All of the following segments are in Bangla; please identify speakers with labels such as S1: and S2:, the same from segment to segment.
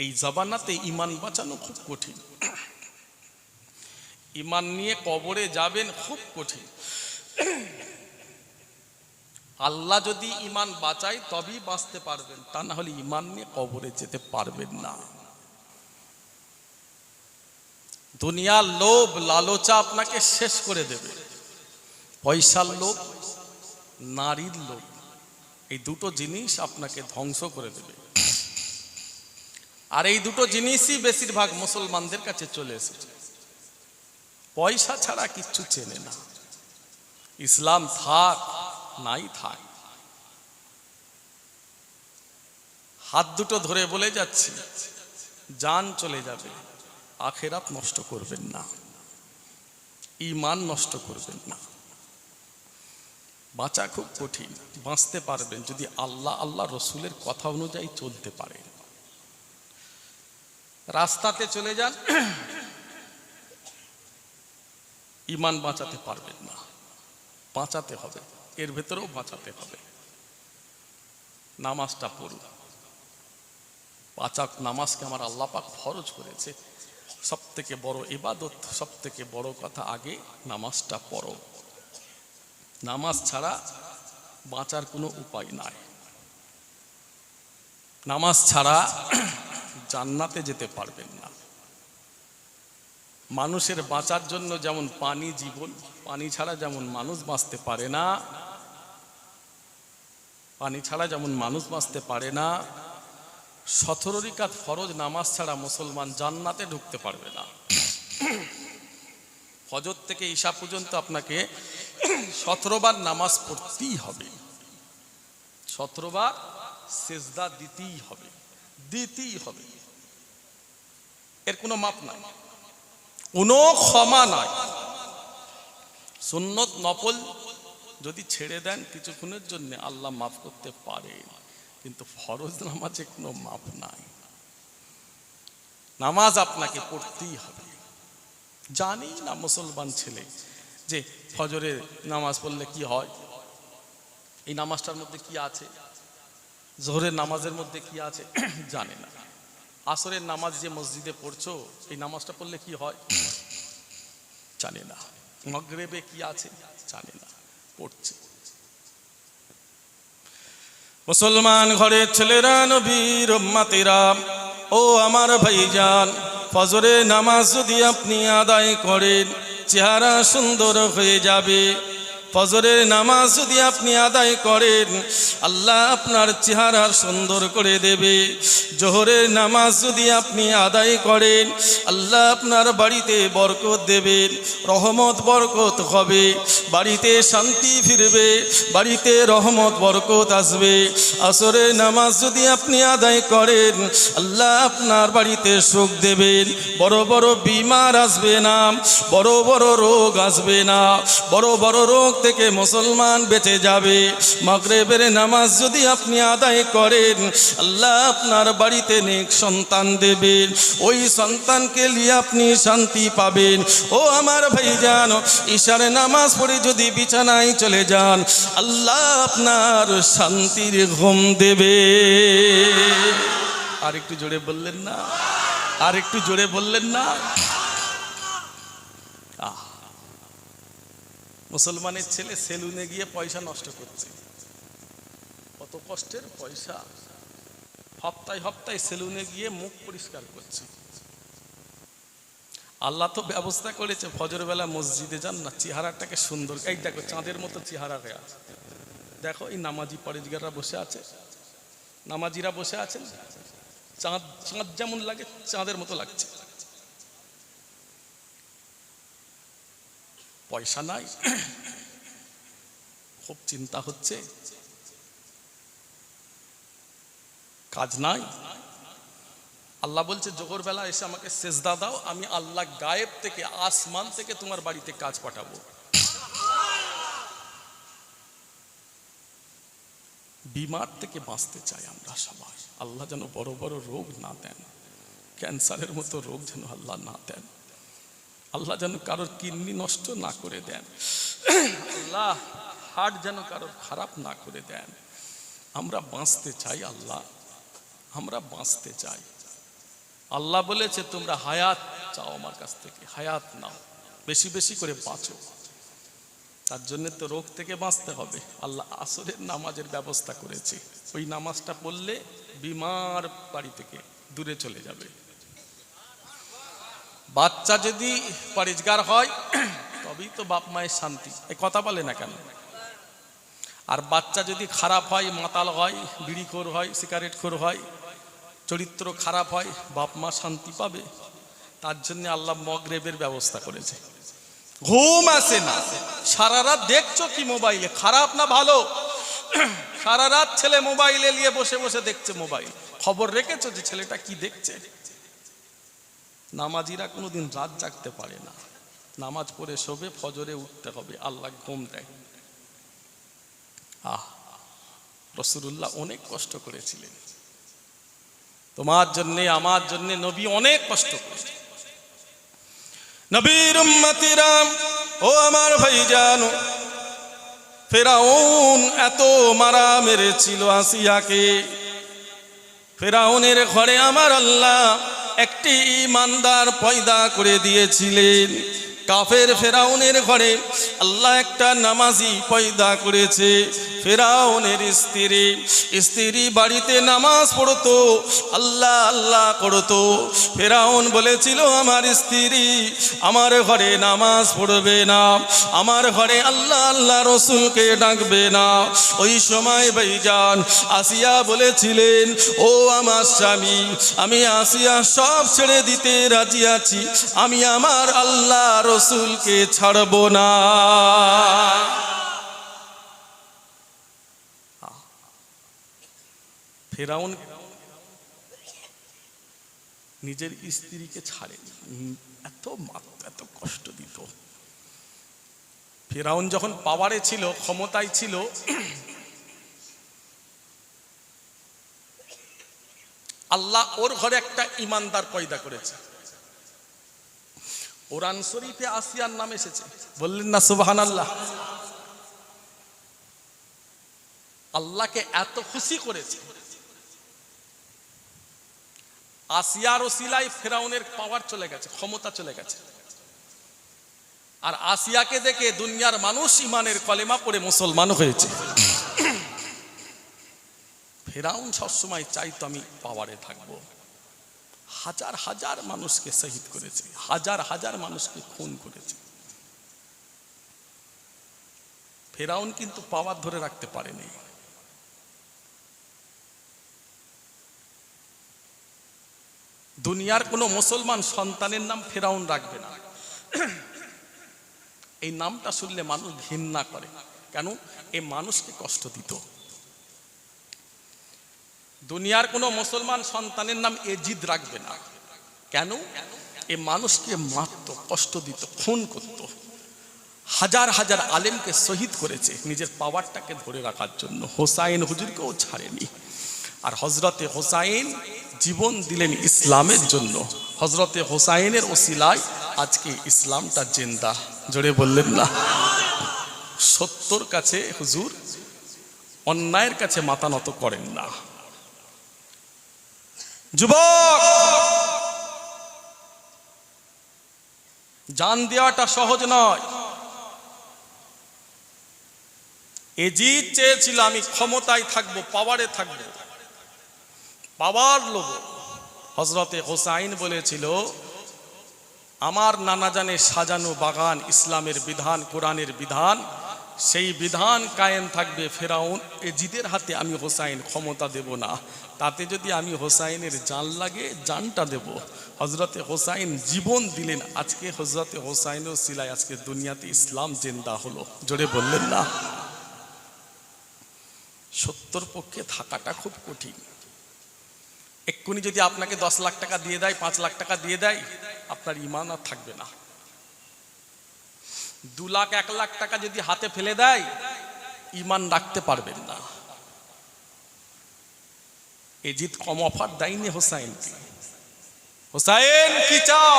S1: এই জামানাতে ঈমান বাঁচানো খুব কঠিন। ঈমান নিয়ে কবরে যাবেন খুব কঠিন। আল্লাহ যদি ঈমান বাঁচায় তবেই বাঁচতে পারবেন, তা না হলে ঈমান নিয়ে কবরে যেতে পারবেন না। দুনিয়ার লোভ লালসা আপনাকে শেষ করে দেবে। পয়সার লোভ, নারীর লোভ, এই দুটো জিনিস আপনাকে ধ্বংস করে দেবে। আর এই দুটো জিনিসই বেশিরভাগ মুসলমানদের কাছে চলে এসেছে। পয়সা ছাড়া কিচ্ছু চেনে না। ইসলাম থাক নাই থাক, হাত দুটো ধরে বলে যাচ্ছি, জান চলে যাবে, আখেরাত নষ্ট করবেন না, ঈমান নষ্ট করবেন না। বাঁচা খুব কঠিন। বাঁচতে পারবেন যদি আল্লাহ রসুলের কথা অনুযায়ী চলতে পারেন। রাস্তাতে চলে যান, ঈমান বাঁচাতে পারবেন না। বাঁচাতে হবে, এর ভেতরেও বাঁচাতে হবে। নামাজটা পড়ুন। 5 ওয়াক্ত নামাজকে আমার আল্লাহ পাক ফরজ করেছে। সব থেকে বড় ইবাদত, সব থেকে বড় কথা, আগে নামাজটা পড়ো। নামাজ ছাড়া বাঁচার কোনো উপায় নাই। নামাজ ছাড়া জান্নাতে যেতে পারবেন না। মানুষের বাঁচার জন্য যেমন পানি জীবন, পানি ছাড়া যেমন মানুষ বাঁচতে পারে না, পানি ছাড়া যেমন মানুষ বাঁচতে পারে না, 17 রাকাত ফরজ নামাজ ছাড়া মুসলমান জান্নাতে ঢুকতে পারবে না। ফজর থেকে ঈশা পর্যন্ত আপনাকে 17 বার নামাজ পড়তেই হবে, 17 বার সিজদা দিতেই হবে, দিতেই হবে। এর কোনো মাপ নাই, কোনো ক্ষমা নাই। সুন্নত নফল যদি ছেড়ে দেন কিছুক্ষণের জন্য আল্লাহ মাফ করতে পারে, কিন্তু ফরজ নামাজে কোনো মাপ নাই। নামাজ আপনাকে পড়তেই হবে। জানি না মুসলমান ছেলে যে ফজরের নামাজ পড়লে কি হয়, এই নামাজটার মধ্যে কি আছে, জোহরের নামাজের মধ্যে কি আছে জানে না। আসরের নামাজ যে মসজিদে পড়ছো, এই নামাজটা পড়লে কি হয় জানে না। মাগরিবে কি আছে জানে না, পড়ছে। মুসলমান ঘরের ছেলেরা, নবীর উম্মতেরা, ও আমার ভাইজান, ফজরের নামাজ যদি আপনি আদায় করেন চেহারা সুন্দর হয়ে যাবে। ফজরের নামাজ যদি আপনি আদায় করেন আল্লাহ আপনার চেহারা সুন্দর করে দেবে। জোহরের নামাজ যদি আপনি আদায় করেন আল্লাহ আপনার বাড়িতে বরকত দেবেন, রহমত বরকত হবে, বাড়িতে শান্তি ফিরবে, বাড়িতে রহমত বরকত আসবে। আসরের নামাজ যদি আপনি আদায় করেন আল্লাহ আপনার বাড়িতে সুখ দেবেন, বড় বড় বিমার আসবে না, বড় বড় রোগ আসবে না, বড় বড় রোগ থেকে মুসলমান বেঁচে যাবে। মাগরিবের নামাজ যদি আপনি আদায় করেন আল্লাহ আপনার বাড়িতে নেক সন্তান দেবেন, ওই সন্তানকে নিয়ে আপনি শান্তি পাবেন। ও আমার ভাইজান, ঈশার নামাজ পড়ে যদি বিছানায় চলে যান আল্লাহ আপনার শান্তির ঘুম দেবে। আর একটু জোরে বললেন না, আর একটু জোরে বললেন না। মুসলমানের ছেলে সেলুনে গিয়ে পয়সা নষ্ট করছে, কত কষ্টের পয়সা। হপ্তায় হপ্তায় সেলুনে গিয়ে মুখ পরিষ্কার করছে। আল্লাহ তো ব্যবস্থা করেছে, ফজর বেলা মসজিদে যান না, চেহারাটাকে সুন্দর, এই দেখো চাঁদের মতো চেহারা হয়ে আছে। দেখো এই নামাজি পরেজগাররা বসে আছে, নামাজিরা বসে আছেন, চাঁদ চাঁদ যেমন লাগে চাঁদের মতো লাগছে। পয়সা নাই, খুব চিন্তা হচ্ছে, কাজ নাই। আল্লাহ বলছে জোহর বেলা এসে আমাকে সেজদা দাও, আমি আল্লাহ গায়েব থেকে, আসমান থেকে তোমার বাড়িতে কাজ পাঠাবো। বিমার থেকে বাঁচতে চাই আমরা সবাই। আল্লাহ যেন বড় বড় রোগ না দেন, ক্যান্সারের মতো রোগ যেন আল্লাহ না দেন, আল্লাহ যেন কারোর কিডনি নষ্ট না করে দেন, আল্লাহ হার্ট যেন কারোর খারাপ না করে দেন। আমরা বাঁচতে চাই আল্লাহ, আমরা বাঁচতে চাই। আল্লাহ বলেছে তোমরা হায়াত চাও আমার কাছ থেকে, হায়াত নাও, বেশি বেশি করে বাঁচো। তার জন্য তো রোগ থেকে বাঁচতে হবে। আল্লাহ আসরের নামাজের ব্যবস্থা করেছে, ওই নামাজটা পড়লে বিমার বাড়ি থেকে দূরে চলে যাবে। বাচ্চা যদি পরিষ্কার হয় তবেই তো বাপ মায়ের শান্তি। এই কথা বলে না কেন? আর বাচ্চা যদি খারাপ হয়, মাতাল হয়, বিড়িখোর হয়, সিগারেটখোর হয়, চরিত্র খারাপ হয়, বাপ মা শান্তি পাবে? তার জন্য আল্লাহ মগরিবের ব্যবস্থা করেছে। ঘুম আসে না, সারা রাত দেখছো কি মোবাইলে, খারাপ না ভালো? সারা রাত ছেলে মোবাইলে নিয়ে বসে বসে দেখছে মোবাইল। খবর রেখেছো যে ছেলেটা কি দেখছে? নামাজিরা কোনোদিন রাত জাগতে পারে না, নামাজ পড়ে শোবে, ফজরে উঠতে হবে, আল্লাহ ঘুম দেয়। রাসূলুল্লাহ অনেক কষ্ট করেছিলেন তোমার জন্যে, আমার জন্যে। নবী অনেক কষ্ট করেছেন। নবীর উম্মতিরা, ও আমার ভাইজান, ফেরাউন এত মারা মেরেছিল আসিয়াকে। ফেরাউনের ঘরে আমার আল্লাহ একটি ঈমানদার পয়দা করে দিয়েছিলেন। কাফের ফেরাউনের ঘরে আল্লাহ একটা নামাজি পয়দা করেছে। ফেরাউনের স্ত্রী বাড়িতে নামাজ পড়তো, আল্লাহ আল্লাহ করতো। ফেরাউন বলেছিল আমার স্ত্রী আমার ঘরে নামাজ পড়বে না, আমার ঘরে আল্লাহ আল্লাহ রসুলকে ডাকবে না। ওই সময় ভাইজান আসিয়া বলেছিলেন, ও আমার স্বামী, আমি আসিয়া সব ছেড়ে দিতে রাজি আছি, আমি আমার আল্লাহ রসুলকে ছাড়ব না। ফেরাউন নিজের স্ত্রীকে ছাড়েনি, এত কষ্ট দিত। ফেরাউন যখন পাওয়ারে ছিল, ক্ষমতায় ছিল, আল্লাহ ওর ঘরে একটা ইমানদার পয়দা করেছে। কোরআন শরীফে আসিয়ার নাম এসেছে, বললেন না সুবহানাল্লাহ? আল্লাহকে এত খুশি করেছে। আসিয়ার ওসিলায় ফেরাউনের পাওয়ার চলে গেছে, ক্ষমতা চলে গেছে। আর আসিয়াকে দেখে দুনিয়ার মানুষ ইমানের কলেমা পড়ে মুসলমান হয়েছে। ফেরাউন সবসময় চাইতো আমি পাওয়ারে থাকবো। হাজার হাজার মানুষকে শহীদ করেছে, হাজার হাজার মানুষকে খুন করেছে। ফেরাউন কিন্তু পাওয়ার ধরে রাখতে পারেনি। দুনিয়ার কোনো মুসলমান সন্তানের নাম ফেরাউন রাখবে না। এই নামটা শুনলে মানুষ ঘৃণা করে। কেন? এই মানুষকে কষ্ট দিত। দুনিয়ার কোনো মুসলমান সন্তানের নাম এজিদ রাখবে না। কেন? এই মানুষকে মারত, কষ্ট দিত, খুন করত। হাজার হাজার আলেমকে শহীদ করেছে নিজের পাওয়ারটাকে ধরে রাখার জন্য। হোসাইন হুজুরকেও ছাড়েনি। আর হজরতে হোসাইন জীবন দিলেন ইসলামের জন্য। হজরতে হোসাইনের ওসিলায় আজকে ইসলামটা জিন্দা। জোরে বললেন না? সত্যর কাছে হুজুর, অন্যায়ের কাছে মাথা নত করেন না। যুবক, জান দেওয়াটা সহজ নয়। এজিদ চেয়েছিল আমি ক্ষমতায় থাকবো, পাওয়ারে থাকবো, পাওয়ার লোভ। হজরতে হোসাইন বলেছিল আমার নানা জানে সাজানো বাগান, ইসলামের বিধান, কোরআনের বিধান, সেই বিধান কায়েম থাকবে। ফেরাউন এজিদের হাতে আমি হোসাইন ক্ষমতা দেব না। তাতে যদি আমি হোসাইনের জান লাগে, জানটা দেব। হজরতে হোসাইন জীবন দিলেন। আজকে হজরতে হোসাইনের সিলায় আজকে দুনিয়াতে ইসলাম জিন্দা হলো। জোরে বললেন না? সত্যর পক্ষে থাকাটা খুব কঠিন। এক্ষুনি যদি আপনাকে 10 লাখ টাকা দিয়ে দেয়, 5 লাখ টাকা দিয়ে দেয়, আপনার ঈমান আর থাকবে না। 2 লাখ 1 লাখ টাকা যদি হাতে ফেলে দেয়, ঈমান রাখতে পারবেন না। এজিদ কম অফার দেয়নি হোসাইনকে। হোসাইন কি চাও?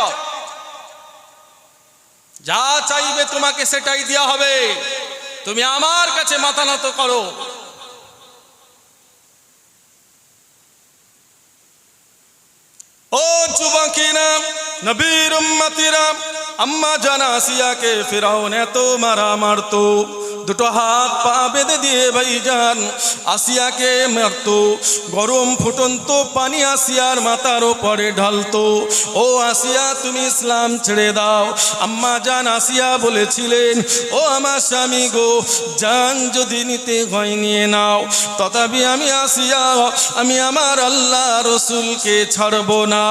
S1: যা চাইবে তোমাকে সেটাই দেওয়া হবে, তুমি আমার কাছে মাথা নত করো। ও নবীর উম্মতিরা আম্মা জান আসিয়াকে ফিরাউন এত মারা মারতো, দুটো হাত পা বেঁধে দিয়ে ভাইজান আসিয়াকে মারতো, গরম ফুটন্ত পানি আসিয়ার মাথার উপরে ঢালতো। ও আসিয়া তুমি ইসলাম ছেড়ে দাও। আম্মা জান আসিয়া বলেছিলেন, ও আমার স্বামী গো, জান যদি নিতে হয় নিয়ে নাও, তথাপি আমি আসিয়া আমি আমার আল্লাহ রসুলকে ছাড়বো না।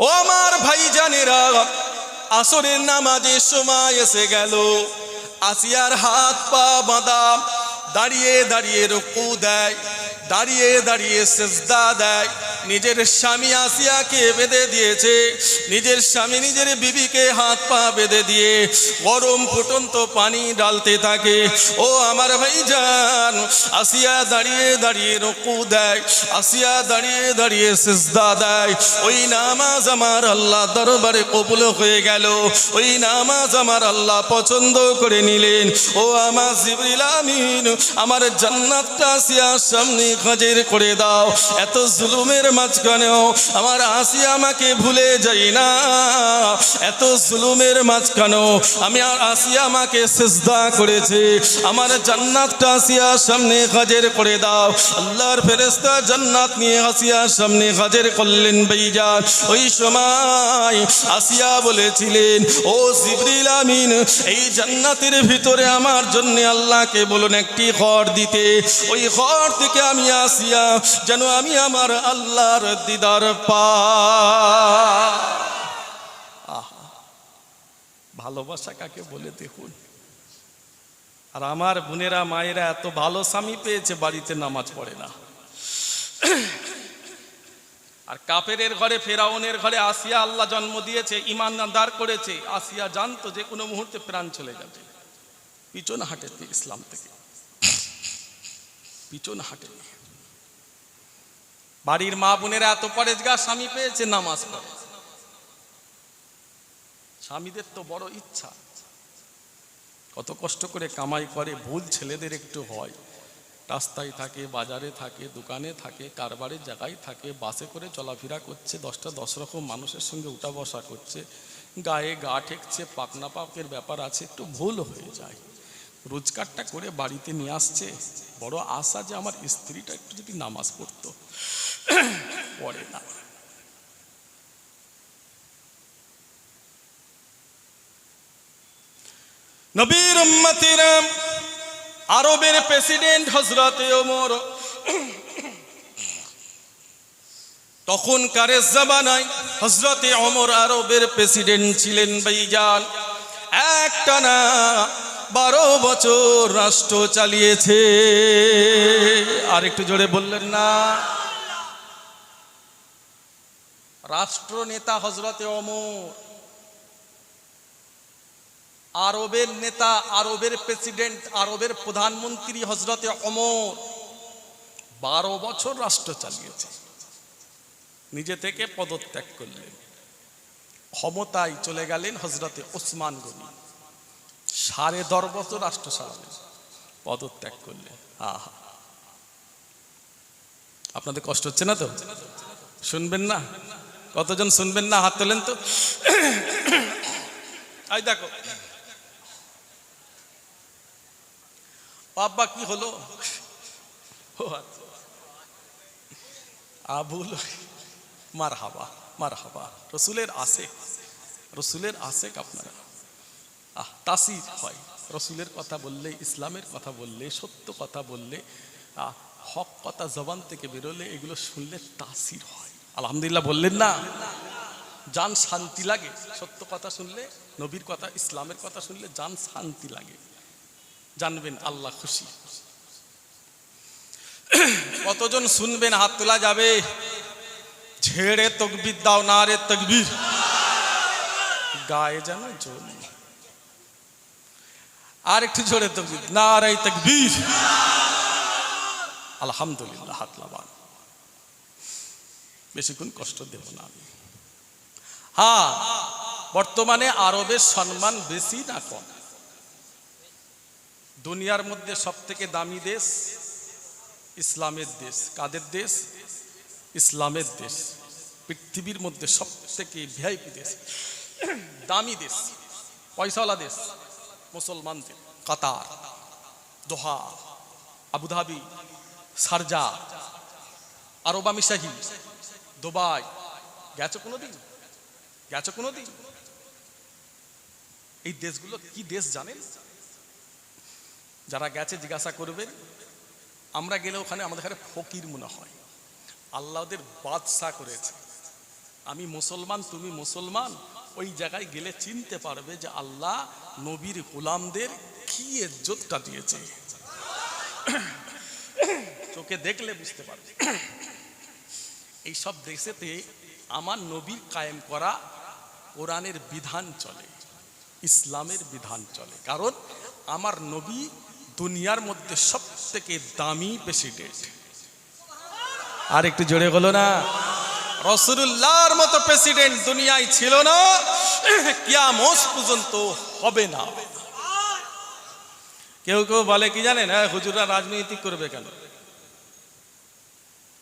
S1: ও আমার ভাইজানেরা, আসরের নামাজের সময় এসে গেল। আসিয়ার হাত পা বাঁধা, দাঁড়িয়ে দাঁড়িয়ে রুকু দেয়, দাঁড়িয়ে দাঁড়িয়ে সিজদা দেয়। নিজের স্বামী আসিয়াকে বেঁধে দিয়েছে, নিজের স্বামী নিজের বিবিকে হাত পা বেঁধে দিয়ে গরম ফুটন্ত পানি ডালতে থাকে। ও আমার ভাইজান, আসিয়া দাঁড়িয়ে দাঁড়িয়ে রুকু দেয়, আসিয়া দাঁড়িয়ে দাঁড়িয়ে সিজদা দেয়। ওই নামাজ আমার আল্লাহ দরবারে কবুল হয়ে গেল, ওই নামাজ আমার আল্লাহ পছন্দ করে নিলেন। ও আমার জিবরিল আমিন, আমার জান্নাতটা আসিয়ার সামনে হাজির করে দাও। এত জুলুমের মাঝখানেও আমার আসিয়া আমাকে ভুলে যাই না, এত জুলুমের মাঝখানেও আমি আর আসিয়া আমাকে সিজদা করেছে। আমার জান্নাতটা আসিয়ার সামনে হাজির করে দাও। আল্লাহর ফেরেশতা জান্নাত নিয়ে আসিয়ার সামনে হাজির করলেন ভাইজান। ওই সময় আসিয়া বলেছিলেন, ও জিবরিল আমিন, এই জান্নাতের ভিতরে আমার জন্য আল্লাহকে বলুন একটি ঘর দিতে। ওই ঘর থেকে আমি আসিয়া যেন আমি আমার আল্লাহর দিদার পাই। আহা, ভালোবাসা কাকে বলে দেখুন। আর আমার বোনেরা মায়েরা এত ভালো স্বামী পেয়েছে, বাড়িতে নামাজ পড়ে না। আর কাফেরের ঘরে, ফেরাউনের ঘরে আসিয়া আল্লাহ জন্ম দিয়েছে, ঈমানদার করেছে। আসিয়া জানতো যে কোনো মুহূর্তে প্রাণ চলে যাবে, পিছন হাঁটেনি ইসলাম থেকে, পিছন হাঁটেনি। বাড়ির মা বোনেরা এত পরেজগার স্বামী পেয়েছে, নামাজ পড়ে। স্বামীদের তো বড় ইচ্ছা, কত কষ্ট করে কামাই করে, ভুল ছেলেদের একটু হয়। রাস্তায় থাকে, বাজারে থাকে, দোকানে থাকে, কারবারের জায়গায় থাকে, বাসে করে চলাফেরা করছে, 10 রকম মানুষের সঙ্গে উঠা বসা করছে, গায়ে গা ঠেকছে, পাকনা পাকের ব্যাপার আছে, একটু ভুল হয়ে যায়। রোজগারটা করে বাড়িতে নিয়ে আসছে, বড় আশা যে আমার স্ত্রীটা একটু যদি নামাজ পড়তো, পড়ে না। নবীর উম্মতিরা, আরবের প্রেসিডেন্ট হযরতে ওমর, তখনকার জামানায় হযরতে ওমর আরবের প্রেসিডেন্ট ছিলেন ভাইজান। একটানা 12 বছর রাষ্ট্র চালিয়েছে। আর একটু জোরে বললেন না? রাষ্ট্রনেতা হযরতে ওমর, আরবের নেতা, আরবের প্রেসিডেন্ট, আরবের প্রধানমন্ত্রী হযরতে ওমর 12 বছর রাষ্ট্র চালিয়েছে। নিজে থেকে পদত্যাগ করলেন, ক্ষমতায় চলে গেলেন হযরতে ওসমান গনি। 10.5 বছর রাষ্ট্র চালালেন, পদত্যাগ করলেন। আহা, আপনাদের কষ্ট হচ্ছে না তো? শুনবেন না? কতজন শুনবেন না? হাত তোলেন তো। আই দেখো বাবা, কি হলো? আবুল মারহাবা, মারহাবা। রসুলের আশেক, রসুলের আশেক আপনারা। তাসির হয় রসুলের কথা বললে, ইসলামের কথা বললে, সত্য কথা বললে, হক কথা জবান থেকে বেরোলে, এগুলো শুনলে তাসির হয়। আলহামদুলিল্লাহ বললেন না? জান শান্তি লাগে সত্য কথা শুনলে, নবীর কথা, ইসলামের কথা শুনলে জান শান্তি লাগে। জানবেন আল্লাহ খুশি। কতজন শুনবেন? হাত তোলা যাবে। ঝেড়ে তকবীর দাও, না রে তকবীর। গায়ে যেন জোর। আর একটু জোরে তকবীর, না রে তকবীর। আলহামদুলিল্লাহ, হাত লাগান। বেশিক্ষণ কষ্ট দেব না আমি। হ্যাঁ, বর্তমানে আরবের সম্মান বেশি না কম? দুনিয়ার মধ্যে সবথেকে দামি দেশ ইসলামের দেশ। কাদের দেশ? ইসলামের দেশ। পৃথিবীর মধ্যে সব থেকে ভিআইপি দেশ, দামি দেশ, পয়সাওয়ালা দেশ মুসলমানদের, কাতার, দোহা, আবুধাবি, শারজা, আরব আমিরশাহী, দুবাই। গেছো কোনোদিন? গেছো কোনোদিন? এই দেশগুলো কি দেশ জানেন? যারা গেছে জিজ্ঞাসা করবেন। আমরা গেলে ওখানে আমাদের এখানে ফকির মনে হয়, আল্লাহ ওদের বাদশা করেছে। আমি মুসলমান, তুমি মুসলমান, ওই জায়গায় গেলে চিনতে পারবে যে আল্লাহ নবীর গোলামদের কি ইজ্জতটা দিয়েছে। চোখে দেখলে বুঝতে পারবে। এই সব দেশেতে আমার নবীর কায়েম করা কোরআনের বিধান চলে, ইসলামের বিধান চলে। কারণ আমার নবী দুনিয়ার মধ্যে সব থেকে দামি প্রেসিডেন্ট। আর একটু জোরে বলো না, রাসূলুল্লাহর মতো প্রেসিডেন্ট দুনিয়ায় ছিল না, কিয়ামত পর্যন্ত হবে না। কেউ কেউ বলে কি জানেন, হুজুররা রাজনৈতিক করবে কেন?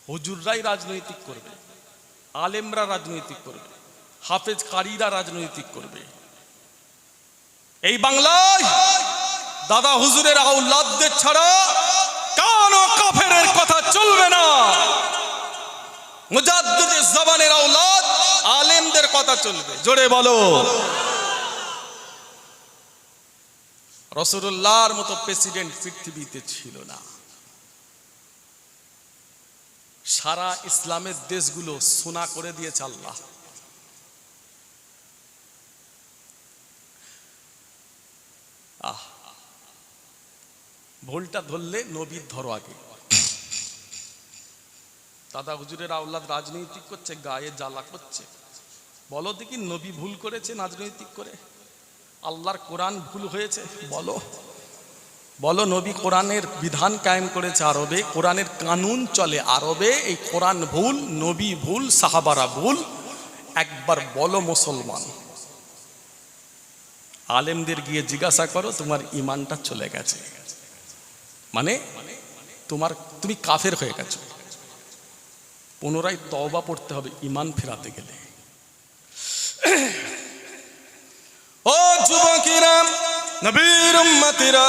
S1: হুজুররাই রাজনৈতিক করবে, আলেমরা রাজনৈতিক করবে, হাফেজ কারীরা রাজনৈতিক করবে। এই বাংলায় দাদা হুজুরের আওলাদদের ছাড়া কানো কাফেরের কথা চলবে না। মুজাদ্দিদে জামানের আওলাদ আলেমদের কথা চলবে। জোরে বলো। রাসূলুল্লাহর মতো প্রেসিডেন্ট পৃথিবীতে ছিল না। সারা ইসলামের দেশগুলো সোনা করে দিয়েছে আল্লাহ। ভুলটা ধরলে নবীর ধরো আগে। দাদা হুজুরের আওলাদ রাজনৈতিক করছে, গায়ে জ্বালা করছে। বলো দেখি নবী ভুল করেছে রাজনৈতিক করে? আল্লাহর কোরআন ভুল হয়েছে? বলো বলো। নবী কোরআনের বিধান কায়েম করেছে আরবে, কোরআনের কানুন চলে আরবে। এই কোরআন ভুল, নবী ভুল, সাহাবারা ভুল। একবার বলো মুসলমান। আলেমদের গিয়ে জিজ্ঞাসা করো, তোমার ইমানটা চলে গেছে, মানে তুমি কাফের হয়ে গেছো। পুনরায় তওবা পড়তে হবে ইমান ফেরাতে গেলে। ও যুবকেরা, নবীর উম্মতিরা,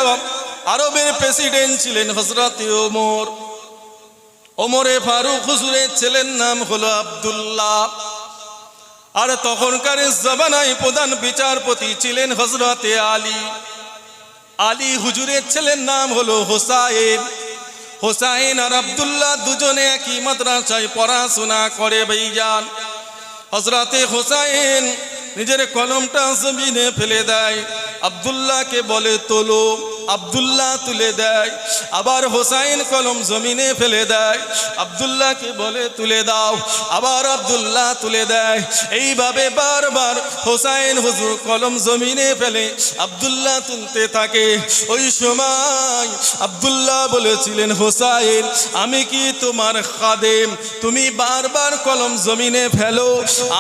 S1: আরবের প্রেসিডেন্ট ছিলেন হযরত ওমর। ওমরে ফারুক হুজুরের ছেলের নাম হলো আব্দুল্লাহ। আর তখনকার জামানায় প্রধান বিচারপতি ছিলেন হযরত আলী। আলী হুজুরের ছেলের নাম হলো হোসাইন। হোসাইন আর আব্দুল্লাহ দুজনে একই মাদ্রাসায় পড়াশোনা করে ভাইজান। হযরতে হোসাইন নিজের কলমটা জমিনে ফেলে দেয়, আব্দুল্লাহকে বলে তোলো। আব্দুল্লাহ তুলে দেয়। আবার হোসাইন কলম জমিনে ফেলে দেয়, আব্দুল্লাহকে বলে তুলে দাও। আবার আব্দুল্লাহ তুলে দেয়। এইভাবে বারবার হোসাইন হুজুর কলম জমিনে ফেলে, আব্দুল্লাহ তুলতে থাকে। ওই সময় আব্দুল্লাহ বলেছিলেন, হোসাইন আমি কি তোমার খাদেম? তুমি বারবার কলম জমিনে ফেলো,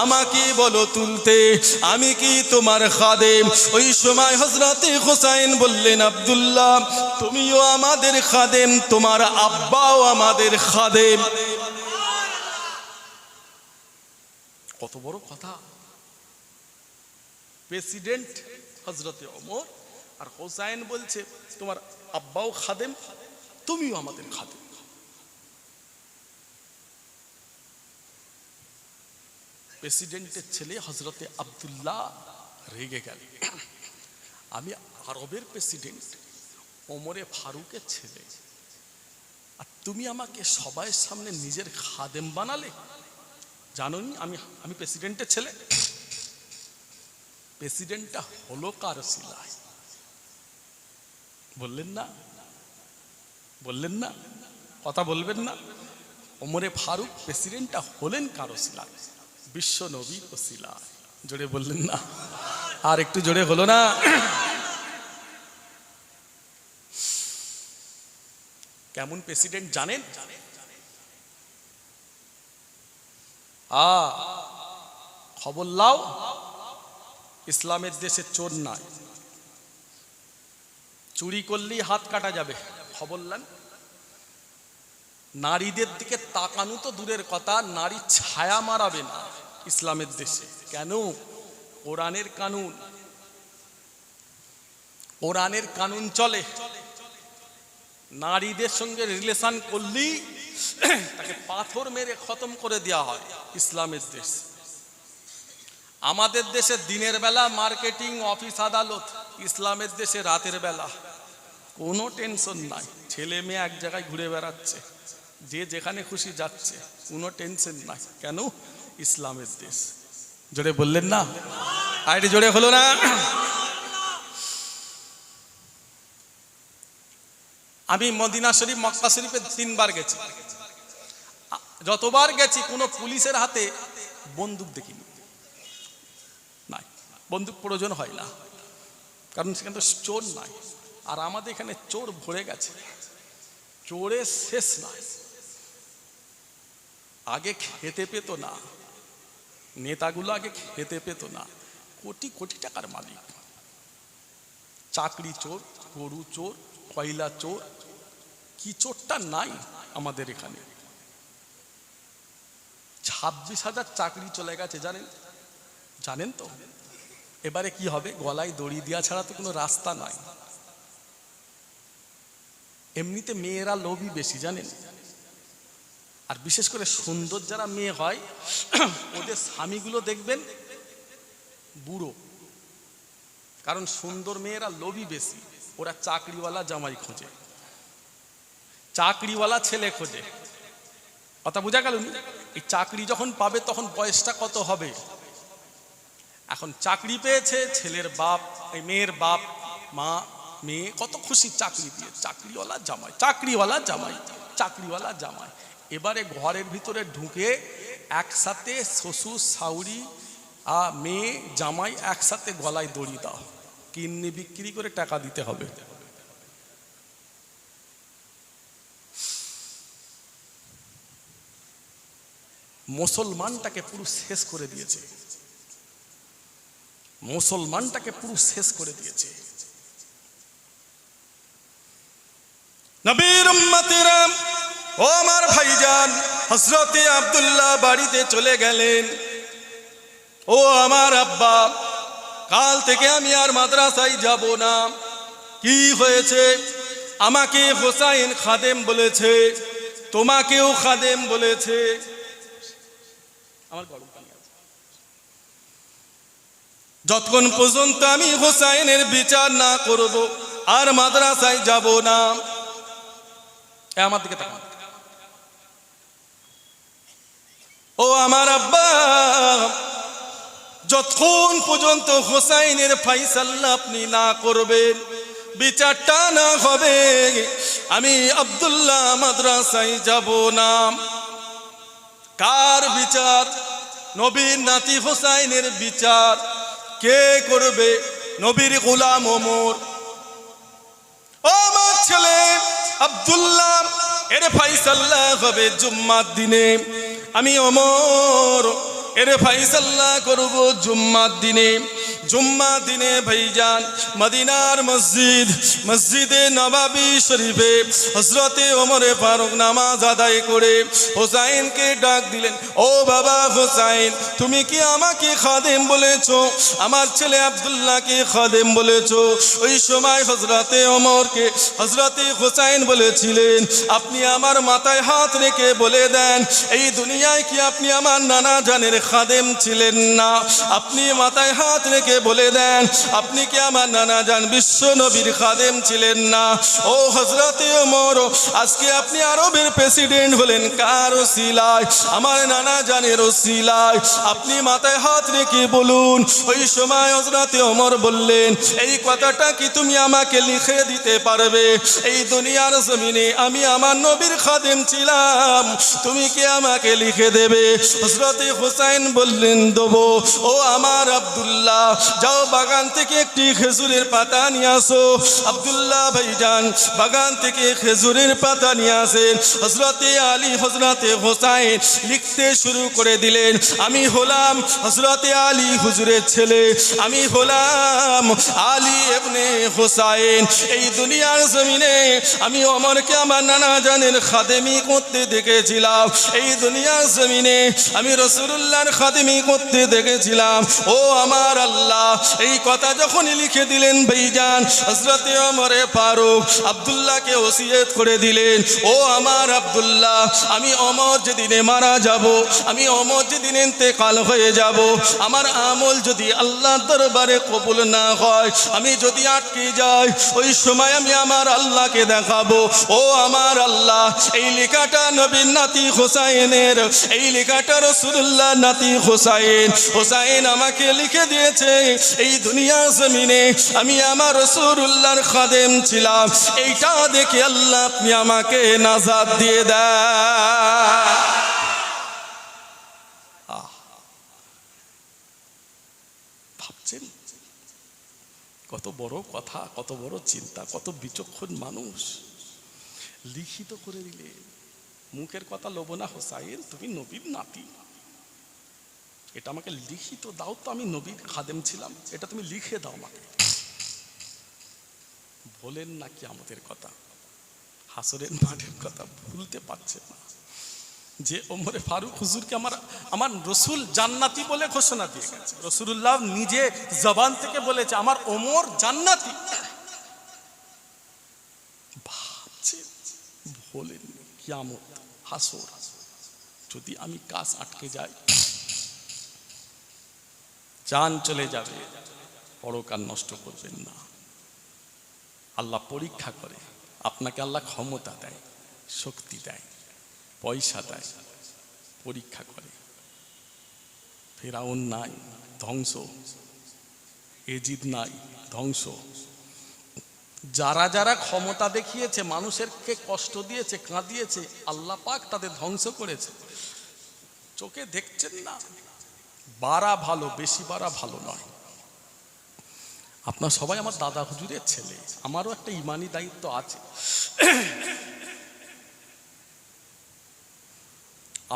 S1: আমাকে বলো তুলতে, আমি কি তোমার খাদেম? ওই সময় হযরতে হোসাইন বললেন, আব্দুল্লাহ তুমিও আমাদের খাদেম, তোমার আব্বাও আমাদের খাদেম। কত বড় কথা! প্রেসিডেন্ট হযরতে ওমর আর হোসাইন বলছে তোমার আব্বাও খাদেম, তুমিও আমাদের খাদেম। প্রেসিডেন্টের ছেলে হযরতে আব্দুল্লাহ রেগে গেল, আমি আরবের প্রেসিডেন্ট, ওমরে ফারুকের ছেলে, আর তুমি আমাকে সবাই সামনে নিজের খাদেম বানালে। জানোনি আমি প্রেসিডেন্টের ছেলে? প্রেসিডেন্টটা হলো কার শিলায়? বললেন না? বললেন না? কথা বলবেন না? ওমরে ফারুক প্রেসিডেন্টটা হলেন কার শিলায়? বিশ্ব নবীর ওসিলায়। জোরে বললেন না? আর একটু জোরে হলো না? কেমন প্রেসিডেন্ট জানেন? খবর লাও, ইসলামের দেশে চোর নাই, চুরি করলেই হাত কাটা যাবে। খবর লান। নারীদের দিকে তাকানো তো দূরের কথা, নারী ছায়া মারাবে না ইসলামের দেশে। কেন? কোরআনের কানুন, কোরআনের কানুন চলে। নারীদের সঙ্গে রিলেশন করলেই তাকে পাথর মেরে খতম করে দেওয়া হয় ইসলামের দেশ। আমাদের দেশে দিনের বেলা মার্কেটিং, অফিস আদালত, ইসলামের দেশে রাতের বেলা কোনো টেনশন নাই। ছেলে মেয়ে এক জায়গায় ঘুরে বেড়াচ্ছে, যে যেখানে খুশি যাচ্ছে, কোনো টেনশন নাই। কেন? ইসলামের দেশ। জোরে বললেন না? আইডি জোরে হলো না? আমি মদিনা শরীফ, মক্কা শরীফে 3 বার গেছি। যতবার গেছি কোনো পুলিশের হাতে বন্দুক দেখিনি। নাই, বন্দুক প্রয়োজন হয় না, কারণ সেখানে তো চোর নাই। আর আমাদের এখানে চোর ভরে গেছে, চোরের শেষ নাই। আগে খেতে পেত না, নেতাগুলো আগে খেতে পেত না, কোটি কোটি টাকার মালিক। চাকরি চোর, গরু চোর, কয়লা চোর, কি চোরটা নাই আমাদের এখানে। 26,000 চাকরি চলে গেছে, জানেন? জানেন তো? এবারে কি হবে? গলায় দড়ি দেওয়া ছাড়া তো কোনো রাস্তা নাই। এমনিতে মেয়েরা লোভী বেশি, জানেন? আর বিশেষ করে সুন্দর যারা মেয়ে হয়, ওদের স্বামীগুলো দেখবেন বুড়ো, কারণ সুন্দর মেয়েরা লোভী বেশি। ওরা চাকরিওয়ালা জামাই খোঁজে, চাকরিওয়ালা ছেলে খোঁজে। কথা বোঝা গেল? এই চাকরি যখন পাবে তখন বয়সটা কত হবে? এখন চাকরি পেয়েছে, ছেলের বাপ, এই মেয়ের বাপ মা, মেয়ে কত খুশি চাকরি দিয়ে। চাকরিওয়ালা জামাই, চাকরিওয়ালা জামাই, চাকরিওয়ালা জামাই। এবারে ঘরের ভিতরে ঢুকে একসাথে শ্বশুর শাশুড়ি আর মেয়ে জামাই একসাথে গলায় দড়ি দাও, কিডনি বিক্রি করে টাকা দিতে হবে। মুসলমানটাকে পুরো শেষ করে দিয়েছে, মুসলমানটাকে পুরো শেষ করে দিয়েছে। নবীর উম্মতেরা, ও আমার ভাইজান, হযরতে আব্দুল্লাহ বাড়িতে চলে গেলেন। ও আমার আব্বা, কাল থেকে আমি আর মাদ্রাসায় যাব না। কি হয়েছে? আমাকে হোসাইন খাদেম বলেছে, তোমাকেও খাদেম বলেছে। আমার গরম পানি আছে। যতক্ষণ পর্যন্ত আমি হোসাইনের বিচার না করব আর মাদ্রাসায় যাব না। আমার দিকে তাকান। ও আমার আব্বা, যতক্ষণ পর্যন্ত হোসাইনের ফায়সালা আপনি না করবেন, বিচারটা না হবে, আমি আব্দুল্লাহ মাদ্রাসায় যাব না। কার বিচার? নবীর নাতি হোসাইনের বিচার কে করবে? নবীর গোলাম ওমর। ও আমার ছেলে আব্দুল্লাহ, এর ফায়সালা হবে জুম্মার দিনে। আমি ওমর, এর ফায়সালা করব জুম্মার দিনে। জুম্মার দিনে ভাইজান মদিনার মসজিদ, মসজিদে নবাবী শরীফে হযরতে ওমরে ফারুক নামাজ আদায় করে হোসাইনকে ডাক দিলেন। ও বাবা হোসাইন, তুমি কি আমাকে খাদেম বলেছো? আমার ছেলে আব্দুল্লাহকে খাদেম বলেছো? ওই সময় হযরতে ওমরকে হযরতে হোসাইন বলেছিলেন, আপনি আমার মাথায় হাত রেখে বলে দেন, এই দুনিয়ায় কি আপনি আমার নানা জানের খাদেম ছিলেন না? আপনি মাথায় হাত রেখে বলে দেন, আপনি কি আমার নানা জান বিশ্ব নবীর খাদেম ছিলেন না? ও হযরতে ওমর, আজকে আপনি আরবের প্রেসিডেন্ট হলেন কার ওসিলায়? আমার নানা জানের ওসিলায়। আপনি মাথায় হাত রেখে বলুন। ওই সময় হযরতে ওমর বললেন, এই কথাটা কি তুমি আমাকে লিখে দিতে পারবে? এই দুনিয়ার জমিনে আমি আমার নবীর খাদেম ছিলাম, তুমি কি আমাকে লিখে দেবে? হযরতে হোসাইন বললেন, দেবো। ও আমার আব্দুল্লাহ, যাও বাগান থেকে একটি খেজুরের পাতা নিয়ে আসো। আব্দুল্লাহ ভাইজান বাগান থেকে খেজুরের পাতা নিয়ে আসেন। হযরতে আলী হযরতে হোসাইন লিখতে শুরু করে দিলেন, আমি হলাম হযরতে আলী হুজুরের ছেলে, আমি হলাম আলী ইবনে হোসাইন। এই দুনিয়ার জমিনে আমি ওমরকে আমার নানা জানের খাদেমি করতে দেখেছিলাম, এই দুনিয়ার জমিনে আমি রাসূলুল্লাহর খাদেমি করতে দেখেছিলাম। ও আমার আল্লাহ, এই কথা যখনই লিখে দিলেন ভাইজান, হযরতে ওমরে ফারুক আব্দুল্লাহকে ওসিয়ত করে দিলেন, ও আমার আব্দুল্লাহ, আমি ওমর যেদিনে মারা যাব, আমি ওমর যেদিন ইন্তেকাল হয়ে যাব, আমার আমল যদি আল্লাহর দরবারে কবুল না হয়, আমি যদি আটকে যাই, ওই সময় আমি আমার আল্লাহকে দেখাবো, ও আমার আল্লাহ, এই লেখাটা নবীর নাতি হোসাইনের, এই লেখাটা রাসূলুল্লাহ নাতি হোসাইন, হোসাইন আমাকে লিখে দিয়েছে। এই দুনিয়ার জমিনে আমি আমার রাসূলুল্লাহর খাদেম ছিলাম, এইটা দেখে আল্লাহ আপনি আমাকে নাজাত দিয়ে দেন। ভাবছেন কত বড় কথা, কত বড় চিন্তা, কত বিচক্ষণ মানুষ লিখিত করে দিলে। মুখের কথা লোবো না হোসাইন, তুমি নবীর নাতি, এটা আমাকে লিখিত দাও তো, আমি নবীর খাদেম ছিলাম, এটা তুমি লিখে দাও আমাকে। বলেন না কি আমাদের কথা, হাসরের মাঠের কথা ভুলতে পারছে না যে ওমরে ফারুক হুজুরকে আমার রসুল জান্নাতি বলে ঘোষণা দিয়ে গেছে। রাসূলুল্লাহ নিজে জবান থেকে বলেছে আমার ওমর জান্নাতি। ভাবছে বলেন কিয়ামত হাসর যদি আমি কাজ আটকে যাই, জান চলে যাবে, পরকাল নষ্ট করবেন না। আল্লাহ পরীক্ষা করে, আপনাকে আল্লাহ ক্ষমতা দেয়, শক্তি দেয়, পয়সা দেয়, পরীক্ষা করে। ফেরাউন নাই, ধ্বংস, এজিদ নাই, ধ্বংস। যারা যারা ক্ষমতা দেখিয়েছে, মানুষেরকে কষ্ট দিয়েছে, কাঁদিয়েছে, আল্লাহ পাক তাদের ধ্বংস করেছে। চোখে দেখছেন না, বাড়া ভালো, বেশি বাড়া ভালো নয়। আপনার সবাই আমার দাদা হুজুরের ছেলে, আমারও একটা ইমানি দায়িত্ব আছে,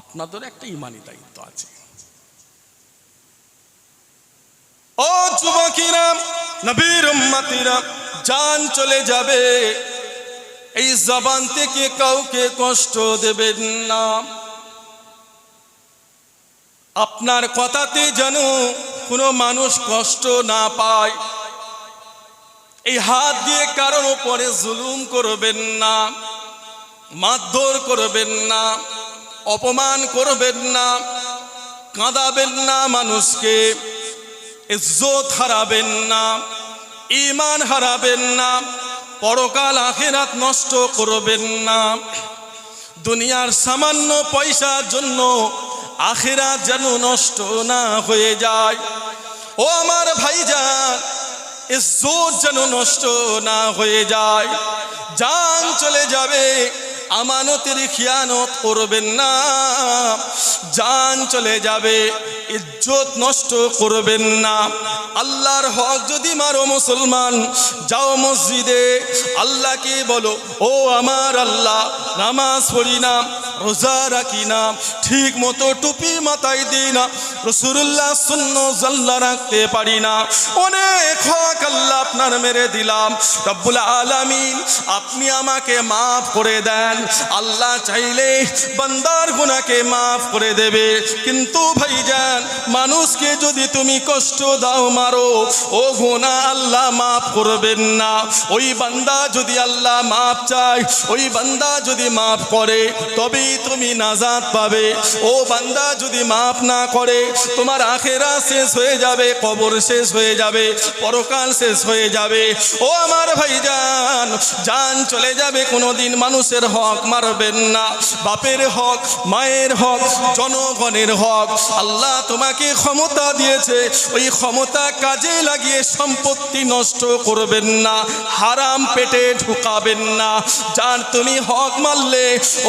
S1: আপনাদের একটা ইমানি দায়িত্ব আছে। ও যুবকেরা, নবীর উম্মতিরা, জান চলে যাবে, এই জবান থেকে কাউকে কষ্ট দেবেন না। আপনার কথাতে যেন কোনো মানুষ কষ্ট না পায়, এই হাত দিয়ে কারোর উপরে জুলুম করবেন না, মারধর করবেন না, অপমান করবেন না, কাঁদাবেন না মানুষকে, ইজ্জত হারাবেন না, ঈমান হারাবেন না, পরকাল আখিরাত নষ্ট করবেন না। দুনিয়ার সামান্য পয়সার জন্য আখিরাত যেন নষ্ট না হয়ে যায়। ও আমার ভাইজান, ইজ্জত যেন নষ্ট না হয়ে যায়। জান চলে যাবে, আমানতের খিয়ানত করবেন না। জান চলে যাবে, ইজ্জত নষ্ট করবেন না। আল্লাহর হক যদি মারো মুসলমান, যাও মসজিদে, আল্লাহকে বলো, ও আমার আল্লাহ, নামাজ পড়ি না, রোজা রাখি না, ঠিক মতো টুপি মাথায় দিই না, রাসূলুল্লাহ সুন্নাহ জাল্লা রাখতে পারি না, অনেক হক আল্লাহ আপনার মেরে দিলাম, রব্বুল আলামিন আপনি আমাকে মাফ করে দেন। আল্লাহ চাইলে বান্দার গুনাহকে মাফ করে দেবে। কিন্তু ভাইজান, মানুষকে যদি তুমি কষ্ট দাও, মারো, ও গুনাহ আল্লাহ মাফ করবেন না। ওই বান্দা যদি আল্লাহ মাফ চায়, ওই বান্দা যদি মাফ করে, তবেই তুমি নাজাত পাবে। ও বান্দা যদি মাফ না করে, তোমার আখিরাত শেষ হয়ে যাবে, কবর শেষ হয়ে যাবে, পরকাল শেষ হয়ে যাবে। ও আমার ভাইজান, জান চলে যাবে, কোনোদিন মানুষের হক মারবেন না। বাপের হক, মায়ের হক, জনগণের হক। আল্লাহ তোমাকে ক্ষমতা দিয়েছে, ওই ক্ষমতা কাজে লাগিয়ে সম্পত্তি নষ্ট করবেন না, হারাম পেটে ঢুকাবেন না। জান তুমি হক মারলে,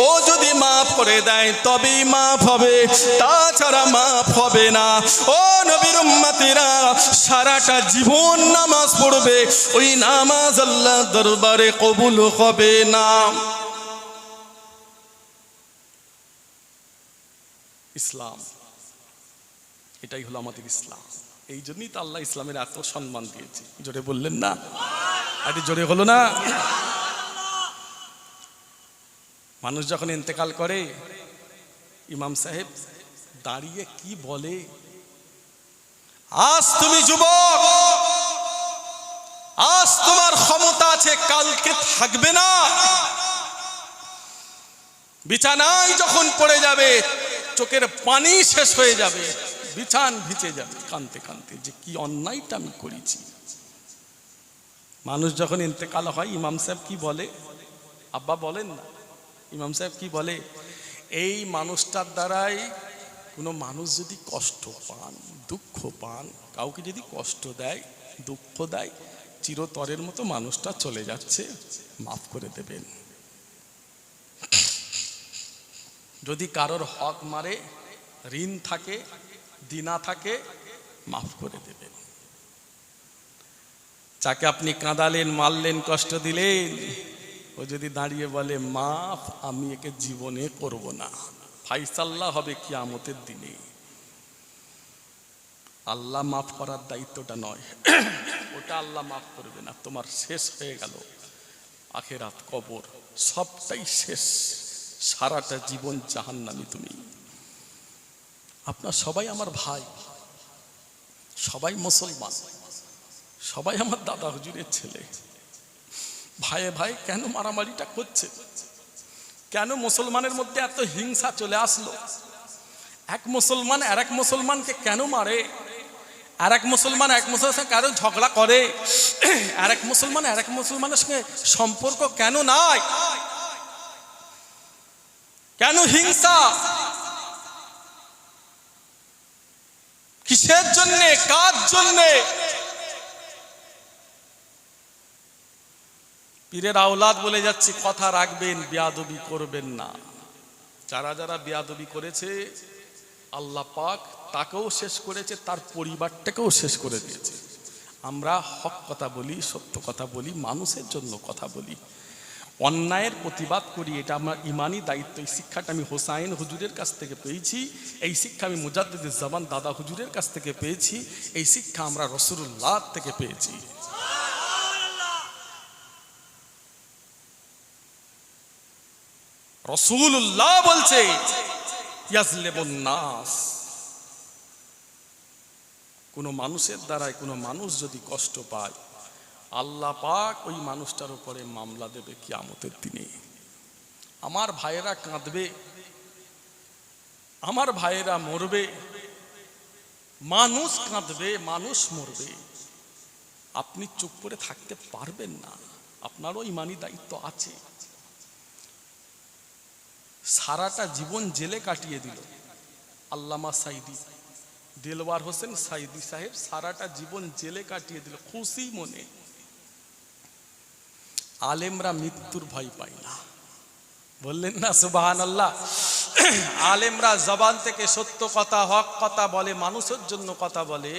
S1: ও যদি মাফ করে দেয় তবেই মাফ হবে, তাছাড়া মাফ হবে না। ও নবীর উম্মতিরা, সারাটা জীবন নামাজ পড়বে, ওই নামাজ আল্লাহর দরবারে কবুল হবে না। ইসলাম, এটাই হলো আমাদের ইসলাম। এই জন্যই তো আল্লাহ ইসলামের এত সম্মান দিয়েছে। জোরে বললেন না? আরে জোরে হলো না? মানুষ যখন ইন্তেকাল করে, ইমাম সাহেব দাঁড়িয়ে কি বলে, আজ তুমি যুবক, আজ তোমার ক্ষমতা আছে, কালকে থাকবে না। বিছানায় যখন পড়ে যাবে, চোখের পানি শেষ হয়ে যাবে, বিছান ভিজে যাবে কাঁদতে কাঁদতে, যে কি অন্যায়টা আমি করেছি। মানুষ যখন ইন্তেকাল হয়, ইমাম সাহেব কি বলে? আব্বা বলেন না, ইমাম সাহেব কি বলে? এই মানুষটার দ্বারাই কোনো মানুষ যদি কষ্ট পান, দুঃখ পান, কাউকে যদি কষ্ট দেয়, দুঃখ দেয়, চিরতরের মতো মানুষটা চলে যাচ্ছে, মাফ করে দেবেন। যদি কারোর হক মারে, ঋণ থাকে, দিনা থাকে, মাফ করে দেবেন। যাকে আপনি কাঁদালেন, মারলেন, কষ্ট দিলেন, ও যদি দাঁড়িয়ে বলে মাফ, আমি একে জীবনে করব না, ফাইসাল্লাহ হবে কিয়ামতের দিনে। আল্লাহ মাফ করার দায়িত্বটা নয়, ওটা আল্লাহ মাফ করবে না। তোমার শেষ হয়ে গেল, আখিরাত, কবর, সবটাই শেষ, সারাটা জীবন জাহান্নামী তুমি। আপনার সবাই আমার ভাই, সবাই মুসলমান, সবাই আমার দাদা হুজুরের ছেলে। ভাইয়ে ভাই কেন মারামারিটা করছে? কেন মুসলমানের মধ্যে এত হিংসা চলে আসলো? এক মুসলমান আর এক মুসলমানকে কেন মারে? আর এক মুসলমান এক মুসলমানের সঙ্গে কারো ঝগড়া করে? আর এক মুসলমান আর এক মুসলমানের সঙ্গে সম্পর্ক কেন নাই? কেন হিংসা? কিসের জন্যে? কার জন্যে? পীরের আওলাদ বলে যাচ্ছি, কথা রাখবেন, বেয়াদবি করবেন না। যারা যারা বেয়াদবি করেছে, আল্লাহ পাক তাকেও শেষ করেছে, তার পরিবারটাকেও শেষ করে দিয়েছে। আমরা হক কথা বলি, সত্য কথা বলি, মানুষের জন্য কথা বলি, অন্যায়ের প্রতিবাদ করি, এটা আমার ইমানি দায়িত্ব। এই শিক্ষাটা আমি হোসাইন হুজুরের কাছ থেকে পেয়েছি, এই শিক্ষা আমি মুজাদ্দিদুজ জামান দাদা হুজুরের কাছ থেকে পেয়েছি, এই শিক্ষা আমরা রাসূলুল্লাহ থেকে পেয়েছি। রাসূলুল্লাহ বলছে ইয়াজলিমুন নাস, কোন মানুষের দ্বারাই কোনো মানুষ যদি কষ্ট পায়, আল্লাহ পাক ওই মানুষটার উপরে মামলা দেবে কিয়ামতের দিনে। আমার ভাইয়েরা কাঁদবে, আমার ভাইয়েরা মরবে, মানুষ কাঁদবে, মানুষ মরবে, আপনি চুপ করে থাকতে পারবেন না। আপনারও ইমানি দায়িত্ব আছে। সারাটা জীবন জেলে কাটিয়ে দিল আল্লামা সাইদি, দেলওয়ার হোসেন সাইদি সাহেব সারাটা জীবন জেলে কাটিয়ে দিল খুশি মনে। আলেমরা মৃত্যুর ভয় পায় না, বললেন না সুবহানাল্লাহ? আলেমরা জবান থেকে সত্য কথা, হক কথা বলে, মানুষের জন্য কথা বলে,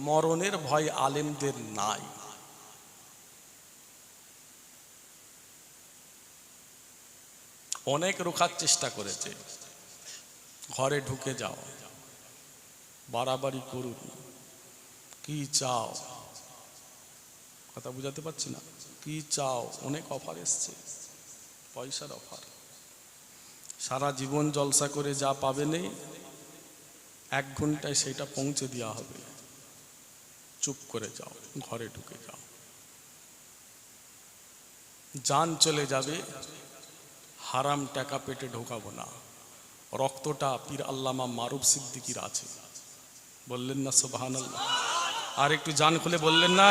S1: মরণের ভয় আলেমদের নাই। অনেক রোখার চেষ্টা করেছে, ঘরে ঢুকে যাও, বাড়াবাড়ি করুন, কি চাও, কথা বুঝাতে পারছি না, কি চাও, অনেক অফার এসছে, পয়সার অফার। সারা জীবন জলসা করে যা পাবেন 1 ঘন্টায় সেটা পৌঁছে দেওয়া হবে। চুপ করে যাও, ঘরে ঢুকে যাও, জান চলে যাবে, হারাম টাকা পেটে ঢোকাবো না। রক্তটা পীর আল্লামা মারুফ সিদ্দিকীর আছে, বললেন না সুবহানাল্লাহ? আর একটু জান খুলে বললেন না?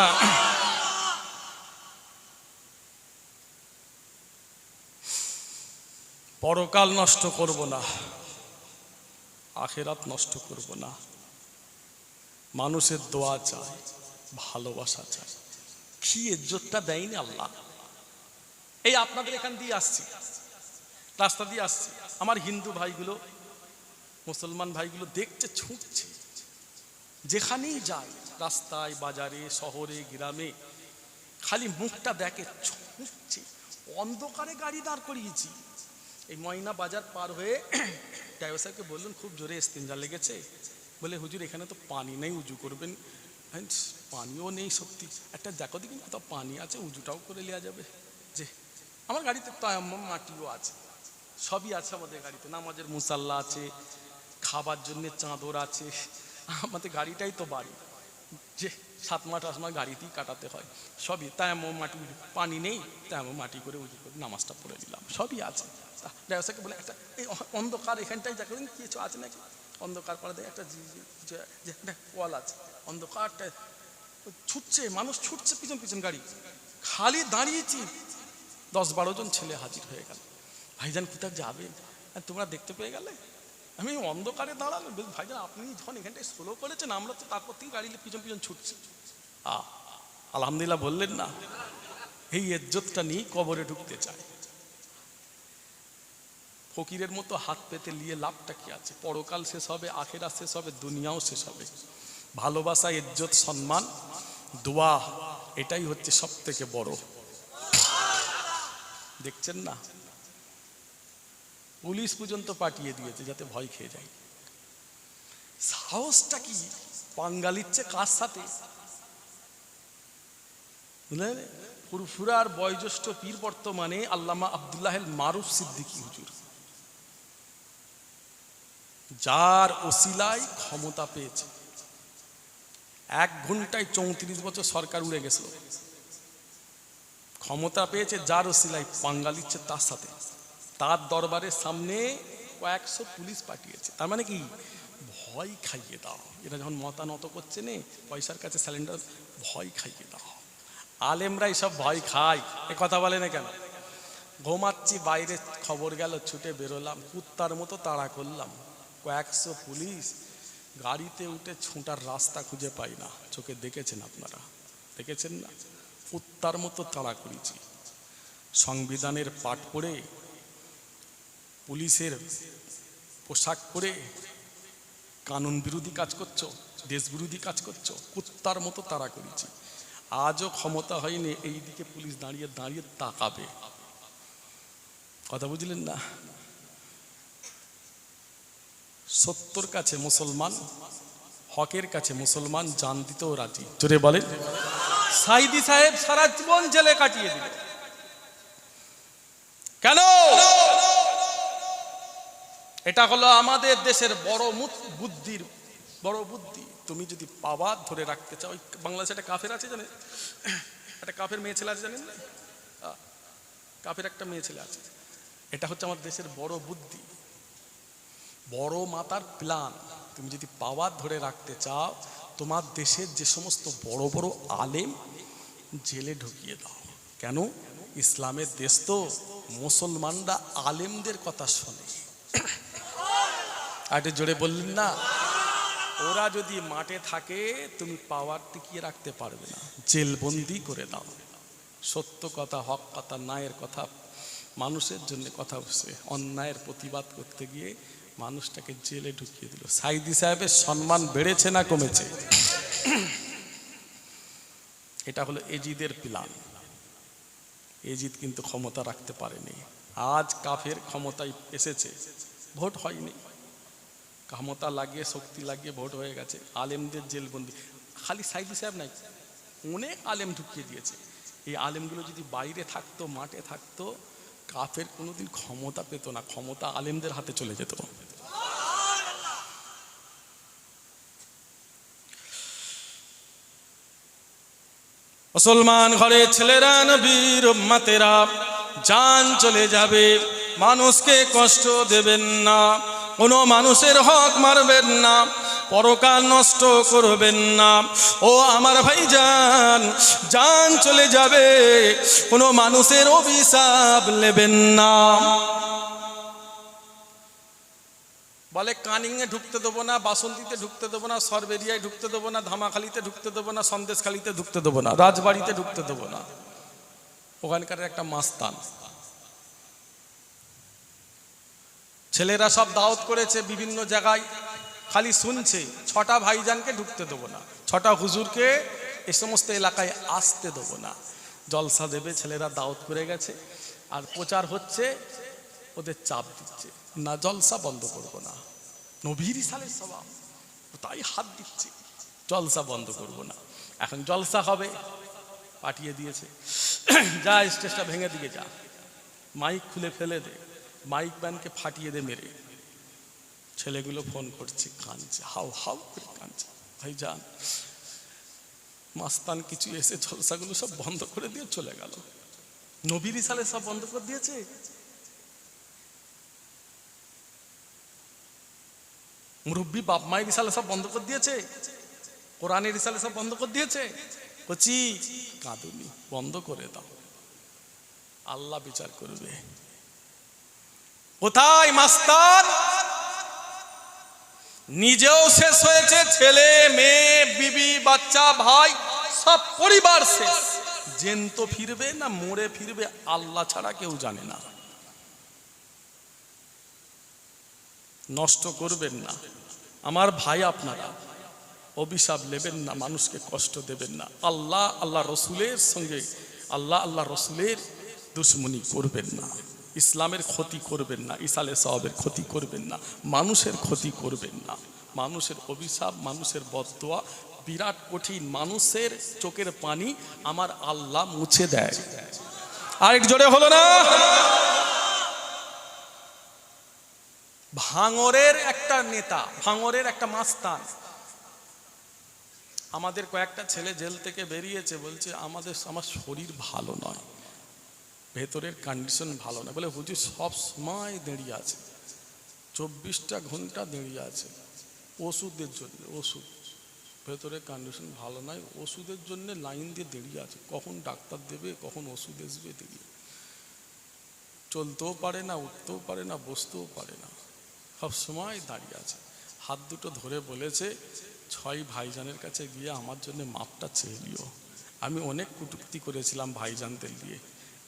S1: পরকাল নষ্ট করব না, আখিরাত নষ্ট করব না। মানুষের দোয়া চাই, ভালোবাসা চাই। কি ইজ্জতটা দেয়নি আল্লাহ। এই আপনাদের এখান দিয়ে আসছি, রাস্তা দিয়ে আসছি, আমার হিন্দু ভাইগুলো মুসলমান ভাইগুলো দেখছে, ছুটছে, যেখানেই যায় রাস্তায় বাজারে শহরে গ্রামে খালি মুখটা দেখে, ছুটছে। অন্ধকারে গাড়ি দাঁড় করিয়েছি, এই ময়না বাজার পার হয়ে ড্রাইভার সাহেবকে বললেন খুব জোরে ইস্তেঞ্জা লেগেছে, বলে হুজুর এখানে তো পানি নেই, উজু করবেন। পানিও নেই সত্যি, একটা দেখো দেখি কোথাও পানি আছে, উজুটাও করে নেওয়া যাবে। যে আমার গাড়িতে তায়াম্মুম মাটিও আছে, সবই আছে আমাদের গাড়িতে, নামাজের মুসাল্লা আছে, খাবার জন্য চাদর আছে, আমাদের গাড়িটাই তো বাড়ি, যে 7 মাস 8 মাস গাড়িতেই কাটাতে হয়, সবই তায়াম্মুম মাটি, পানি নেই তায়াম্মুম মাটি করে উজু করে নামাজটা পড়ে নিলাম, সবই আছে। ড্রাইভারকে বলে একটা এই অন্ধকার এখানটাই দেখো কিছু আছে নাকি, অন্ধকার পাড়া দেয় একটা ওয়াল আছে, অন্ধকারটা ছুটছে, মানুষ ছুটছে, পিছন পিছন গাড়ি, খালি দাঁড়িয়েছি, 10-12 জন ছেলে হাজির হয়ে গেল। ভাইজান কোথায় যাবেন, তোমরা দেখতে পেয়ে গেলে? আমি অন্ধকারে দাঁড়ালাম, ভাইজান আপনি যখন এখানটায় স্লো করেছেন, আমরা তো তারপর থেকে গাড়ি পিছন পিছন ছুটছি। আলহামদুলিল্লাহ বললেন না? এই ইজ্জতটা নিয়ে কবরে ঢুকতে চায়। ফকিরের মতো হাত পেতে নিয়ে লাভটা কি আছে? পরকাল শেষ হবে, আখেরাত শেষ হবে, দুনিয়াও শেষ হবে। ভালোবাসা, ইজ্জত, সম্মান, দোয়া, এটাই হচ্ছে সব থেকে বড়। দেখছেন না, পুলিশ পর্যন্ত পাঠিয়ে দিয়েছে যাতে ভয় খেয়ে যায়। সাহসটা কি পাঙ্গা লিচ্ছে কার সাথে? বুঝলেন? ফুরফুরার বয়োজ্যেষ্ঠ পীর বর্তমানে আল্লামা আব্দুল্লাহ মারুফ সিদ্দিকী হুজুর, যার ওসিলায় ক্ষমতা পেয়েছে। 1 ঘন্টায় 34 বছর সরকার উড়ে গেছিল, ক্ষমতা পেয়েছে যার ওসিলায়, পাঙ্গা লিচ্ছে তার সাথে। তার দরবারের সামনে কয়েকশো পুলিশ পাঠিয়েছে। তার মানে কি? ভয় খাইয়ে দাও। এরা যখন মাথা নত করছে নে, পয়সার কাছে স্যালেন্ডার, ভয় খাইয়ে দাও। আলেমরা সব ভয় খায়, এ কথা বলে না কেন? ঘুমাচ্ছি, বাইরে খবর গেল, ছুটে বেরোলাম, কুত্তার মতো তাড়া করলাম, কয়েকশো পুলিশ, গাড়িতে উঠে ছুটার রাস্তা খুঁজে পাই না। চোখে দেখেছেন আপনারা, দেখেছেন না? কুত্তার মতো তাড়া করেছি। সংবিধানের পাঠ পড়ে, পুলিশের পোশাক পরে কানুন বিরোধী কাজ করছো, দেশ বিরোধী কাজ করছো, কুত্তার মতো তাড়া করেছি। আজও ক্ষমতা হয়নি, এই দিকে পুলিশ দাঁড়িয়ে দাঁড়িয়ে তাকাবে। কথা বুঝলেন না? সত্যর কাছে মুসলমান, হকের কাছে মুসলমান জান দিতেও রাজি। জোরে বলেন। সাইদি সাহেব সারা জীবন জেলে কাটিয়ে দিল, কেন? এটা হলো আমাদের দেশের বড় বুদ্ধির বড় বুদ্ধি। তুমি যদি পাওয়ার ধরে রাখতে চাও, বাংলাদেশে একটা কাফের আছে জানেন, একটা কাফের মেয়ে ছেলে আছে জানেন না? কাফের একটা মেয়ে ছেলে আছে। এটা হচ্ছে আমার দেশের বড় বুদ্ধি, বড় মাতার প্ল্যান। তুমি যদি পাওয়ার ধরে রাখতে চাও, তোমার দেশের যে সমস্ত বড় বড় আলেম জেলে ঢুকিয়ে দাও। কেন? ইসলামের দেশ তো, মুসলমানরা আলেমদের কথা শোনে। আর জোরে বললেন না? ওরা যদি মাঠে থাকে, তুমি পাওয়ার টিকিয়ে রাখতে পারবে না, জেলবন্দি করে দাও। সত্য কথা, হক কথা, ন্যায়ের কথা, মানুষের জন্য কথা বলছে, অন্যায়ের প্রতিবাদ করতে গিয়ে মানুষটাকে জেলে ঢুকিয়ে দিল। সাইদি সাহেবের সম্মান বেড়েছে না কমেছে? এটা হলো এজিদের প্ল্যান। এজিদ কিন্তু ক্ষমতা রাখতে পারেনি। আজ কাফের ক্ষমতায় এসেছে, ভোট হয়নি, ক্ষমতা লাগিয়ে শক্তি লাগিয়ে ভোট হয়ে গেছে, আলেমদের জেলবন্দি। খালি সাইদি সাহেব নাই, অনেক আলেম ঢুকিয়ে দিয়েছে। এই আলেমগুলো যদি বাইরে থাকতো, মাঠে থাকতো, কাফের কোনোদিন ক্ষমতা পেত না, ক্ষমতা আলেমদের হাতে চলে যেত। মুসলমান ঘরে ছেলেরা, নবীর উম্মতেরা, জান চলে যাবে, মানুষকে কষ্ট দেবেন না, কোনো মানুষের হক মারবেন না, পরকাল নষ্ট করবেন না। ও আমার ভাইজান, জান চলে যাবে, কোনো মানুষের অভিশাপ নেবেন না। বলে কানিংয়ে ঢুকতে দেবো না, বাসন্তীতে ঢুকতে দেবো না, সরবেরিয়ায় ঢুকতে দেবো না, ধামাখালিতে ঢুকতে দেবো না, সন্দেশখালিতে ঢুকতে দেবো না, রাজবাড়িতে ঢুকতে দেবো না। ওখানকার একটা মাস্তান, ছেলেরা সব দাওয়াত করেছে বিভিন্ন জায়গায়, খালি শুনছে। 6টা ভাইজানকে ঢুকতে দেবো না, 6টা হুজুরকে এই সমস্ত এলাকায় আসতে দেবো না। জলসা দেবে, ছেলেরা দাওয়াত করে গেছে, আর প্রচার হচ্ছে, ওদের চাপ দিচ্ছে, না জলসা বন্ধ করবো না, নবীর সালের স্বভাব, তাই হাত দিচ্ছে, জলসা বন্ধ করবো না। এখন জলসা হবে, পাঠিয়ে দিয়েছে, যা স্টেজটা ভেঙে দিয়ে যা, মাইক খুলে ফেলে দে, মাইক ব্যানকে ফাটিয়ে দে মেরে। ছেলেগুলো ফোন করছে, কাঁদছে, হাউ হাউ করে কাঁদছে, ভাই যান মাস্তান কিছু এসে জলসাগুলো সব বন্ধ করে দিয়ে চলে গেল। নবীর সালে সব বন্ধ করে দিয়েছে। মুরব্বী বাপ মায়ের সালে সব বন্ধ করে দিয়েছে, কোরআনের সালে সব বন্ধ করে দিয়েছে। কচি কাঁদুনি, বন্ধ করে দাও, আল্লাহ বিচার করবে। কোথায় মাস্তান? নিজেও শেষ হয়েছে, ছেলে মেয়ে বিবি বাচ্চা ভাই সব পরিবার শেষ। জেন্ত ফিরবে না মরে ফিরবে আল্লাহ ছাড়া কেউ জানে না। নষ্ট করবেন না আমার ভাই, আপনারা অভিশাপ নেবেন না, মানুষকে কষ্ট দেবেন না। আল্লাহ আল্লাহ রসুলের সঙ্গে, আল্লাহ আল্লাহ রসুলের দুশ্মনী করবেন না, ইসলামের ক্ষতি করবেন না, ইসালে সাহাবের ক্ষতি করবেন না, মানুষের ক্ষতি করবেন না। মানুষের অভিশাপ, মানুষের বদদোয়া বিরাট কঠিন। মানুষের চোখের পানি আমার আল্লাহ মুছে দেয়। আরেক জোরে হলো না? ভাঙরের একটা নেতা, ভাঙরের একটা মাস্তান, আমাদের কয়েকটা ছেলে জেল থেকে বেরিয়েছে, বলছে আমার শরীর ভালো নয়, ভেতরের কন্ডিশন ভালো না, বলে হুজুর সব সময় দাঁড়িয়ে আছে, 24টা ঘন্টা দাঁড়িয়ে আছে ওষুধের জন্য। ওষুধ, ভেতরের কন্ডিশন ভালো নয়, ওষুধের জন্য লাইন দিয়ে দাঁড়িয়ে আছে, কখন ডাক্তার দেবে, কখন ওষুধ আসবে, দাঁড়িয়ে চলতেও পারে না, উঠতেও পারে না, বসতেও পারে না, সব সময় দাঁড়িয়ে আছে। হাত দুটো ধরে বলেছে, 6 ভাইজানের কাছে গিয়ে আমার জন্য মাপটা চেয়ে নিও। আমি অনেক কটূক্তি করেছিলাম ভাইজানদের দিয়ে,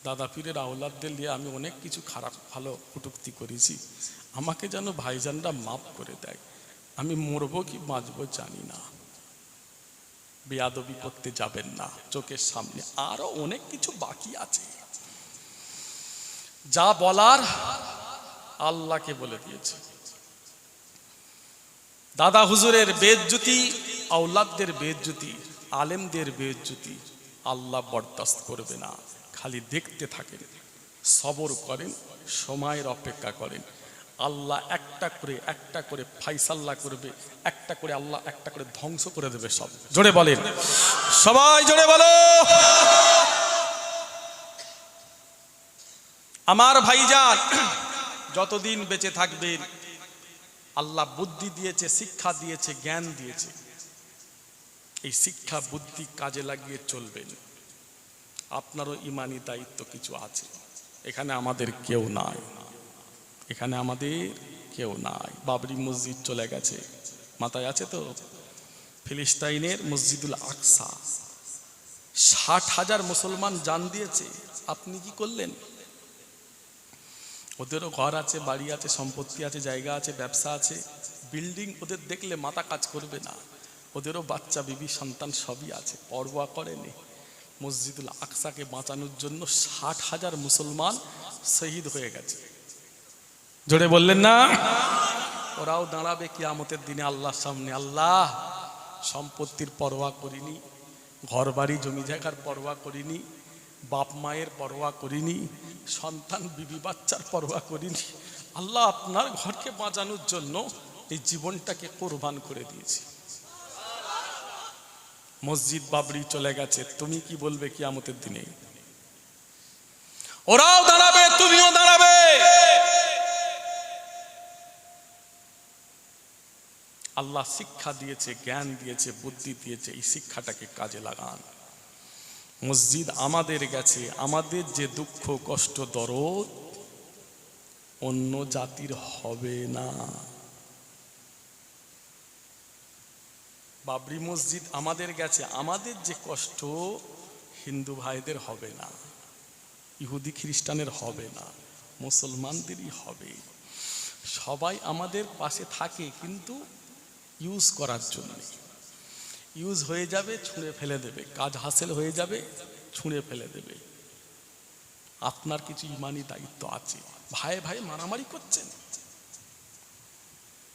S1: দাদা পীরের আওলাদদের দিয়ে আমি অনেক কিছু খারাপ ভালো কটূক্তি করেছি, আমাকে যেন ভাইজানরা মাপ করে দেয়। আমি মরবো কি বাঁচবো জানি না, বেয়াদবি করতে যাবেন না চোখের সামনে। আরো অনেক কিছু বাকি আছে, যা বলার আল্লাহকে বলে দিয়েছে। দাদা হুজুরের বেইজ্জতি, আওলাদদের বেইজ্জতি, আলেমদের বেইজ্জতি আল্লাহ বরদাস্ত করবে না। খালি দেখতে থাকেন, সবর করেন, সময়ের অপেক্ষা করেন। আল্লাহ একটা করে ফাইসাল্লা করবে, একটা করে আল্লাহ একটা করে ধ্বংস করে দেবে সব। জোরে বলেন, সবাই জোরে বলো। আমার ভাইজান যতদিন বেঁচে থাকবেন, আল্লাহ বুদ্ধি দিয়েছে, শিক্ষা দিয়েছে, জ্ঞান দিয়েছে, এই শিক্ষা বুদ্ধি কাজে লাগিয়ে চলবেন। আপনারও ইমানি দায়িত্ব কিছু আছে। এখানে আমাদের কেউ নাই, এখানে আমাদের কেউ নাই। বাবরি মসজিদ চলে গেছে, মাথায় আছে তো? ফিলিস্তাইনের মসজিদুল আকসা 60,000 মুসলমান জান দিয়েছে, আপনি কি করলেন? ওদেরও ঘর আছে, বাড়ি আছে, সম্পত্তি আছে, জায়গা আছে, ব্যবসা আছে, বিল্ডিং। ওদের দেখলে মাথা কাজ করবে না, ওদেরও বাচ্চা বিবি সন্তান সবই আছে, পরোয়া করেনি। মসজিদুল আকসাকে বাঁচানোর জন্য 60,000 মুসলমান শহীদ হয়ে গেছে। জোরে বললেন না? ওরাও দাঁড়াবে কিয়ামতের দিনে আল্লাহর সামনে। আল্লাহ, সম্পত্তির পরোয়া করিনি, ঘর বাড়ি জমি জায়গার পরোয়া করিনি, বাপ মায়ের পরোয়া করিনি, সন্তান বিবি বাচ্চার পরোয়া করিনি। আল্লাহ, আপনার ঘরকে বাঁচানোর জন্য এই জীবনটাকে কোরবান করে দিয়েছি। মসজিদ বাবরি চলে গেছে, তুমি কি বলবে কিয়ামতের দিনে? ওরাও দাঁড়াবে, তুমিও দাঁড়াবে। আল্লাহ শিক্ষা দিয়েছে, জ্ঞান দিয়েছে, বুদ্ধি দিয়েছে, এই শিক্ষাটাকে কাজে লাগান। মসজিদ আমাদের গেছে, আমাদের যে দুঃখ কষ্ট দরদ অন্য জাতির হবে না। বাবরি মসজিদ আমাদের গেছে, আমাদের যে কষ্ট হিন্দু ভাইদের হবে না, ইহুদি খ্রিস্টানের হবে না, মুসলমানদেরই হবে। সবাই আমাদের পাশে থাকে কিন্তু ইউজ করার জন্য। ইউজ হয়ে যাবে, ছুঁড়ে ফেলে দেবে, কাজ হাসিল হয়ে যাবে, ছুঁড়ে ফেলে দেবে। আপনার কিছু ইমানি দায়িত্ব আছে। ভাই ভাই মারামারি করছেন,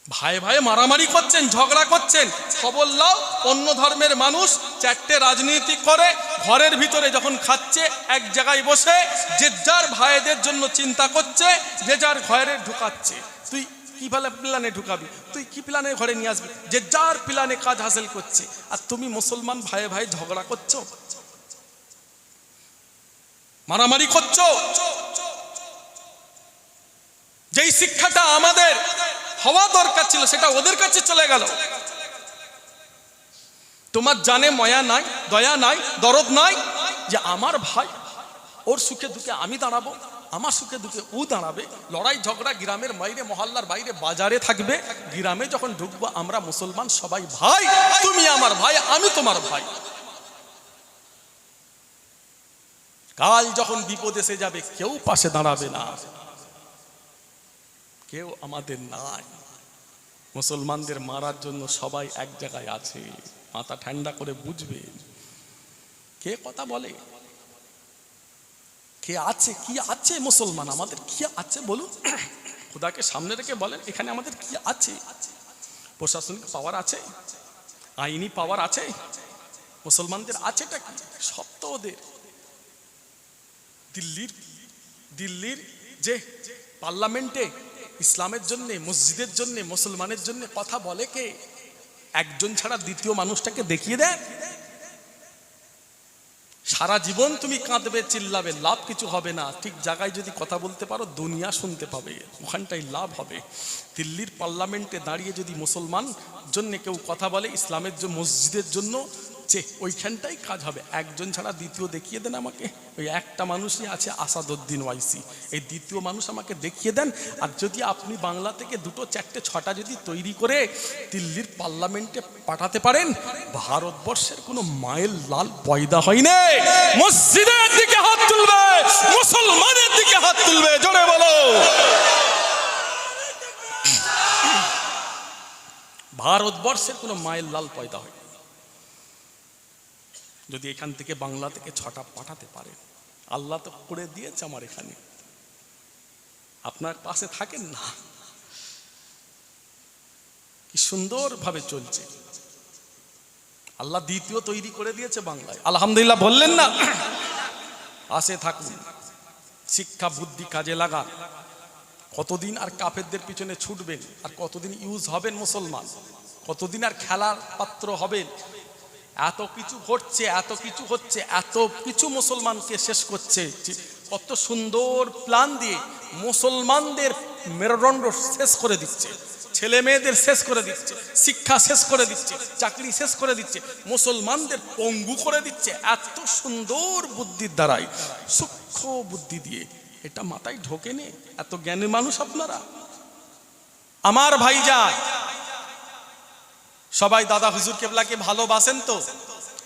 S1: ভাই ভাই মারামারি করছেন, ঝগড়া করছেন, খবর লাও অন্য ধর্মের মানুষ চারটে রাজনীতি করে ঘরের ভিতরে যখন খাচ্ছে এক জায়গায় বসে যে যার ভাইদের জন্য চিন্তা করছে, যে যার ঘরে ঢুকাচ্ছে। তুই কি প্ল্যানে ঢুকাবি, তুই কি প্ল্যানে ঘরে নিয়ে আসবি, যে যার প্ল্যানে কাজ হাসিল করছে। আর তুমি মুসলমান ভাই ভাই ঝগড়া করছো, মারামারি করছো। যেই শিক্ষাটা আমাদের হওয়া দরকার ছিল সেটা ওদের কাছে চলে গেল। তোমার জানে মায়া নাই, দয়া নাই, দরদ নাই যে আমার ভাই, ওর সুখে দুঃখে আমি দাঁড়াবো, আমার সুখে দুঃখে ও দাঁড়াবে। লড়াই ঝগড়া গ্রামের বাইরে, মহল্লার বাইরে, বাজারে থাকবে। গ্রামে যখন ঢুকবো আমরা মুসলমান সবাই ভাই, তুমি আমার ভাই, আমি তোমার ভাই। কাল যখন বিপদ এসে যাবে কেউ পাশে দাঁড়াবে না, কেউ আমাদের নাই। মুসলমানদের মারার জন্য সবাই এক জায়গায় আছে। মাথা ঠান্ডা করে বুঝবেন কে কথা বলে, কে আছে, কি আছে মুসলমান আমাদের, কি আছে বলুন। খোদাকে সামনে রেখে বলেন এখানে আমাদের কি আছে। প্রশাসনিক পাওয়ার আছে, আইনি পাওয়ার আছে, মুসলমানদের আছেটা কি? সব তো ওদের। দিল্লির যে পার্লামেন্টে ইসলামের জন্য, মসজিদের জন্য, মুসলমানের জন্য কথা বলে কে? একজন ছাড়া দ্বিতীয় মানুষটাকে দেখিয়ে দেন। সারা জীবন তুমি কাঁদবে, চিল্লাবে, লাভ কিছু হবে না। ঠিক জায়গায় যদি কথা বলতে পারো দুনিয়া শুনতে পাবে, ওখানটাই লাভ হবে। দিল্লির পার্লামেন্টে দাঁড়িয়ে যদি মুসলমান জন্য কেউ কথা বলে, ইসলামের জন্য, মসজিদের জন্য, যে ওইখানটাই কাজ হবে। একজন ছাড়া দ্বিতীয় দেখিয়ে দেন আমাকে। ওই একটা মানুষই আছে আসাদুদ্দিন ওয়াইসি, এই দ্বিতীয় মানুষ আমাকে দেখিয়ে দেন। আর যদি আপনি বাংলা থেকে দুটো চারটে ছটা যদি তৈরি করে দিল্লির পার্লামেন্টে পাঠাতে পারেন, ভারতবর্ষের কোনো মায়ের লাল পয়দা হয়নি। মসজিদের দিকে হাত তুলবে, মুসলমানের দিকে হাত তুলবে, জোরে বলো। ভারতবর্ষের কোনো মায়ের লাল পয়দা হয় যদি এখান থেকে বাংলা থেকে ছটা পাঠাতে পারে। আল্লাহ তো করে দিয়েছে আমার এখানে, আপনার পাশে থাকেন না। কি সুন্দর ভাবে চলছে, আল্লাহ দ্বিতীয় তৈরি করে দিয়েছে বাংলায়। আলহামদুলিল্লাহ বললেন না? পাশে থাকুন, শিক্ষা বুদ্ধি কাজে লাগান। কতদিন আর কাফেরদের পিছনে ছুটবেন? আর কতদিন ইউজ হবেন মুসলমান? কতদিন আর খেলার পাত্র হবেন? এত কিছু ঘটছে, এত কিছু হচ্ছে, এত কিছু মুসলমানকে শেষ করছে। কত সুন্দর প্ল্যান দিয়ে মুসলমানদের মেরুদণ্ড শেষ করে দিচ্ছে, ছেলে মেয়েদের শেষ করে দিচ্ছে, শিক্ষা শেষ করে দিচ্ছে, চাকরি শেষ করে দিচ্ছে, মুসলমানদের পঙ্গু করে দিচ্ছে। এত সুন্দর বুদ্ধির দ্বারাই, সূক্ষ্ম বুদ্ধি দিয়ে। এটা মাথায় ঢোকেনি? এত জ্ঞানী মানুষ আপনারা। আমার ভাইজান সবাই দাদা হুজুর কেবলাকে ভালোবাসেন তো?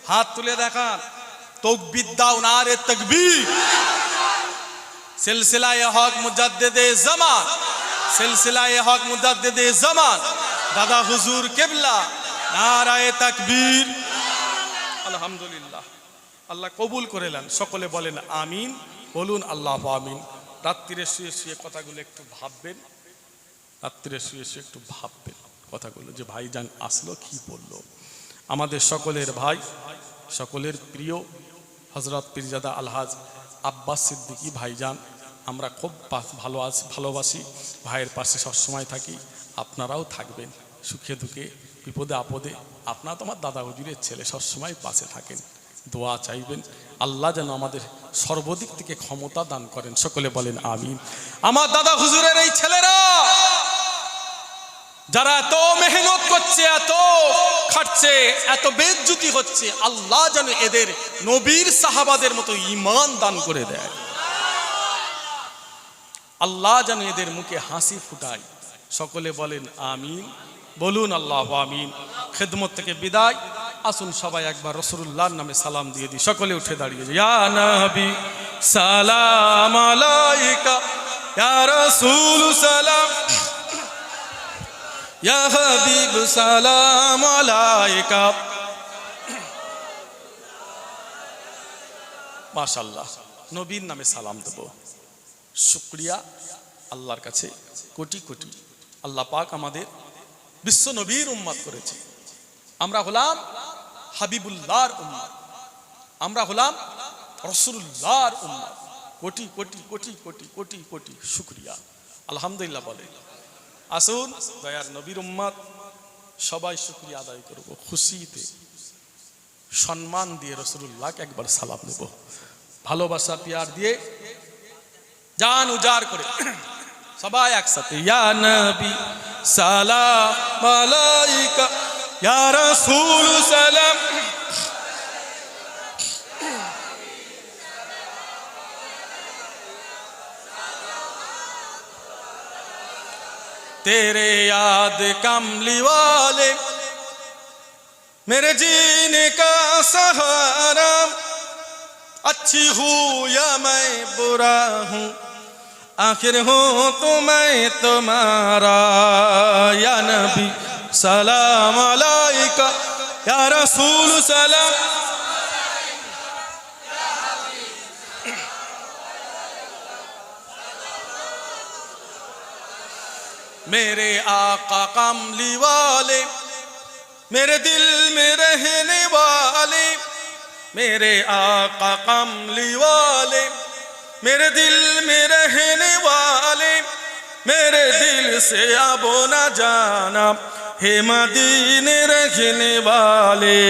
S1: হাত তুলে দেখান। তাকবীর দাও, নারে তাকবীর। সিলসিলায়ে হক মুজাদ্দিদে জামান, সিলসিলায়ে হক মুজাদ্দিদে জামান দাদা হুজুর কেবলা, নারায়ে তাকবীর। আলহামদুলিল্লাহ, আল্লাহ কবুল করে নেন। সকলে বলেন আমিন, বলুন আল্লাহ আমিন। রাত্রিরে শুয়ে শুয়ে কথাগুলো একটু ভাববেন, রাত্রিরে শুয়ে শুয়ে একটু ভাববেন কথাগুলো, যে ভাইজান আসলো কি বললো। আমাদের সকলের ভাই, সকলের প্রিয় হযরত পীরজাদা আলহাজ আব্বাস সিদ্দিকী ভাইজান, আমরা খুব ভালোবাসি, ভাইয়ের পাশে সবসময় থাকি। আপনারাও থাকবেন সুখে দুঃখে, বিপদে আপদে। আপনারা তো আমার দাদা হুজুরের ছেলে, সবসময় পাশে থাকেন। দোয়া চাইবেন, আল্লাহ যেন আমাদের সর্বদিক থেকে ক্ষমতা দান করেন। সকলে বলেন আমিন। আমার দাদা হুজুরের এই ছেলেরা যারা এত মেহনত করছে, এত খাটছে, এত বেজ্জতি হচ্ছে, আল্লাহ যেন এদের নবীর সাহাবাদের মতো ঈমান দান করে দেয়। আল্লাহ যেন এদের মুখে হাসি ফুটায়। সকলে বলেন আমিন, বলুন আল্লাহ আমিন। খেদমত থেকে বিদায়, আসুন সবাই একবার রাসূলুল্লাহর নামে সালাম দিয়ে দিই। সকলে উঠে দাঁড়িয়ে, ইয়া নবী সালাম আলাইকা, ইয়া রাসূল সালাম ইয়া হাবিব সালাম আলাইকা। মাশাআল্লাহ, নবীর নামে সালাম দেব। শুকরিয়া আল্লাহর কাছে কোটি কোটি। আল্লাহ পাক আমাদের বিশ্ব নবীর উম্মত করেছে। আমরা হলাম হাবিবুল্লাহর উম্মত, আমরা হলাম রাসূলুল্লাহর উম্মত। কোটি কোটি কোটি কোটি কোটি কোটি শুকরিয়া, আলহামদুলিল্লাহ বলে। আসুন দয়ার নবীর উম্মত সবাই শুকরিয়া আদায় করব, খুশিতে সম্মান দিয়ে রাসূলুল্লাহকে একবার সালাম দেব, ভালোবাসা পিয়ার দিয়ে জান উজাড় করে সবাই একসাথে। ইয়া নবী সালাম আলাইকা, ইয়া রাসূল সালাম। तेरे याद कमली वाले मेरे जीने का सहारा, अच्छी हूँ या मैं बुरा हूँ आखिर हूँ तो मैं तुम्हारा। या नबी सलाम अलैका, या रसूल सलाम। मेरे आका कमली वाले मेरे दिल में रहने वाले, मेरे आका कमली वाले मेरे दिल में रहने वाले, मेरे दिल से अब न जाना हे मदीने रहने वाले।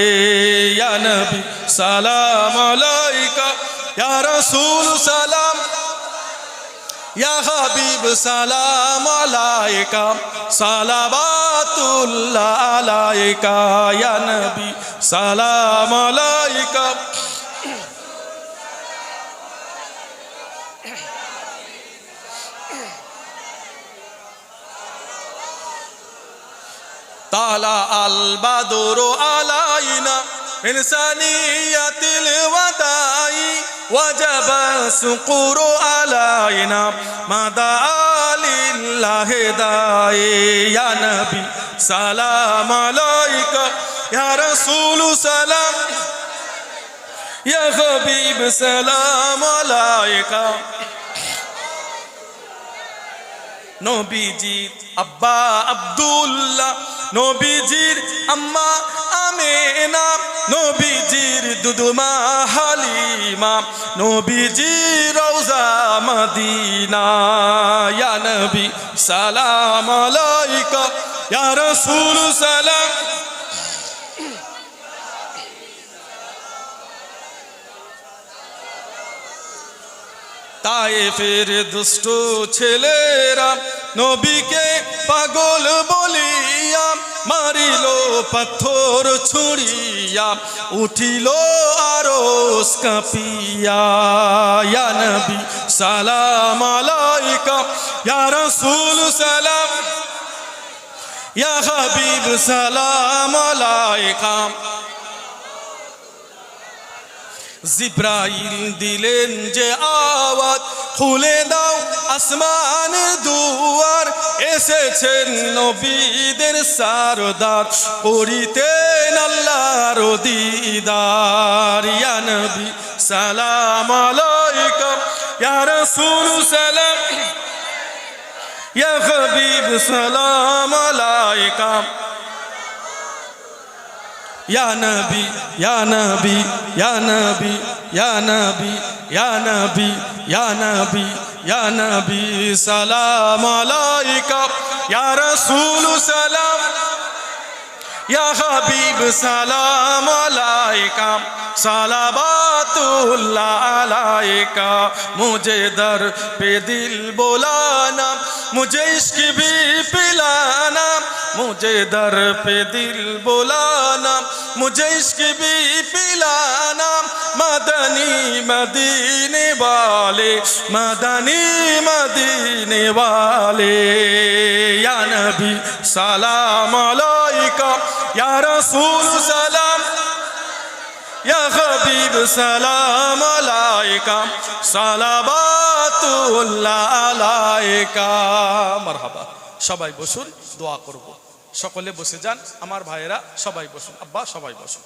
S1: या नबी सलाम अलैका, या रसूल सलाम, या हबीब सलाम अलैका, सलावतुल्लाह अलैका। या नबी सलाम अलैका। ताला अल बदरु अलैना इंसानियतिल वदाई, वजब शुकुरु अलैना मदा लिल्लाहि दाई। या नबी सलाम अलैका, या रसूल सलाम, या हबीब सलाम अलैका। নবীজির আব্বা আব্দুল্লাহ, নবীজির আম্মা আমেনা, নবীজির দুদুমা হালিমা, নবীজির রওজা মদিনা। ইয়া নবী সালাম আলাইকা, ইয়া রাসূল সালাম। তায়েফের দুষ্ট ছেলেরা নবীকে পাগল বলিয়া মারিল পাথর ছুঁড়িয়া, উঠিল আরশ কাঁপিয়া। ইয়া নবী সালাম আলাইকা, ইয়া রাসূল সালাম, ইয়া হাবিব সালাম আলাইকা। জিব্রাইল দিলেন যে আওয়াজ, খুলে দাও আসমানের দুয়ার, এসেছেন নবীদের সারদার, করিতেন আল্লাহর দিদার। ইয়া নবী সালাম আলাইকা, ইয়া রাসূল সালাম, ইয়া হাবিব সালাম আলাইকা। या नबी या नबी या नबी या नबी या नबी या नबी या नबी सलाम अलैका, या रसूल सलाम, या हबीब सलाम अलैका, सलावतुल्लाह अलैका। मुझे दर पे दिल बोलाना, मुझे इश्क भी पिलाना, मुझे दर पे दिल बोलाना, मुझे इश्क भी पिलाना। मदनी मदीने वाले, मदनी मदीने वाले। या नबी सलाम अलैका, या रसूल सलाम, या हबीब सलाम अलैका, सलावतुल्लाह अलैका। मरहबा। সবাই বসুন, দোয়া করব। সকলে বসে যান, আমার ভাইয়েরা সবাই বসুন, আব্বা সবাই বসুন।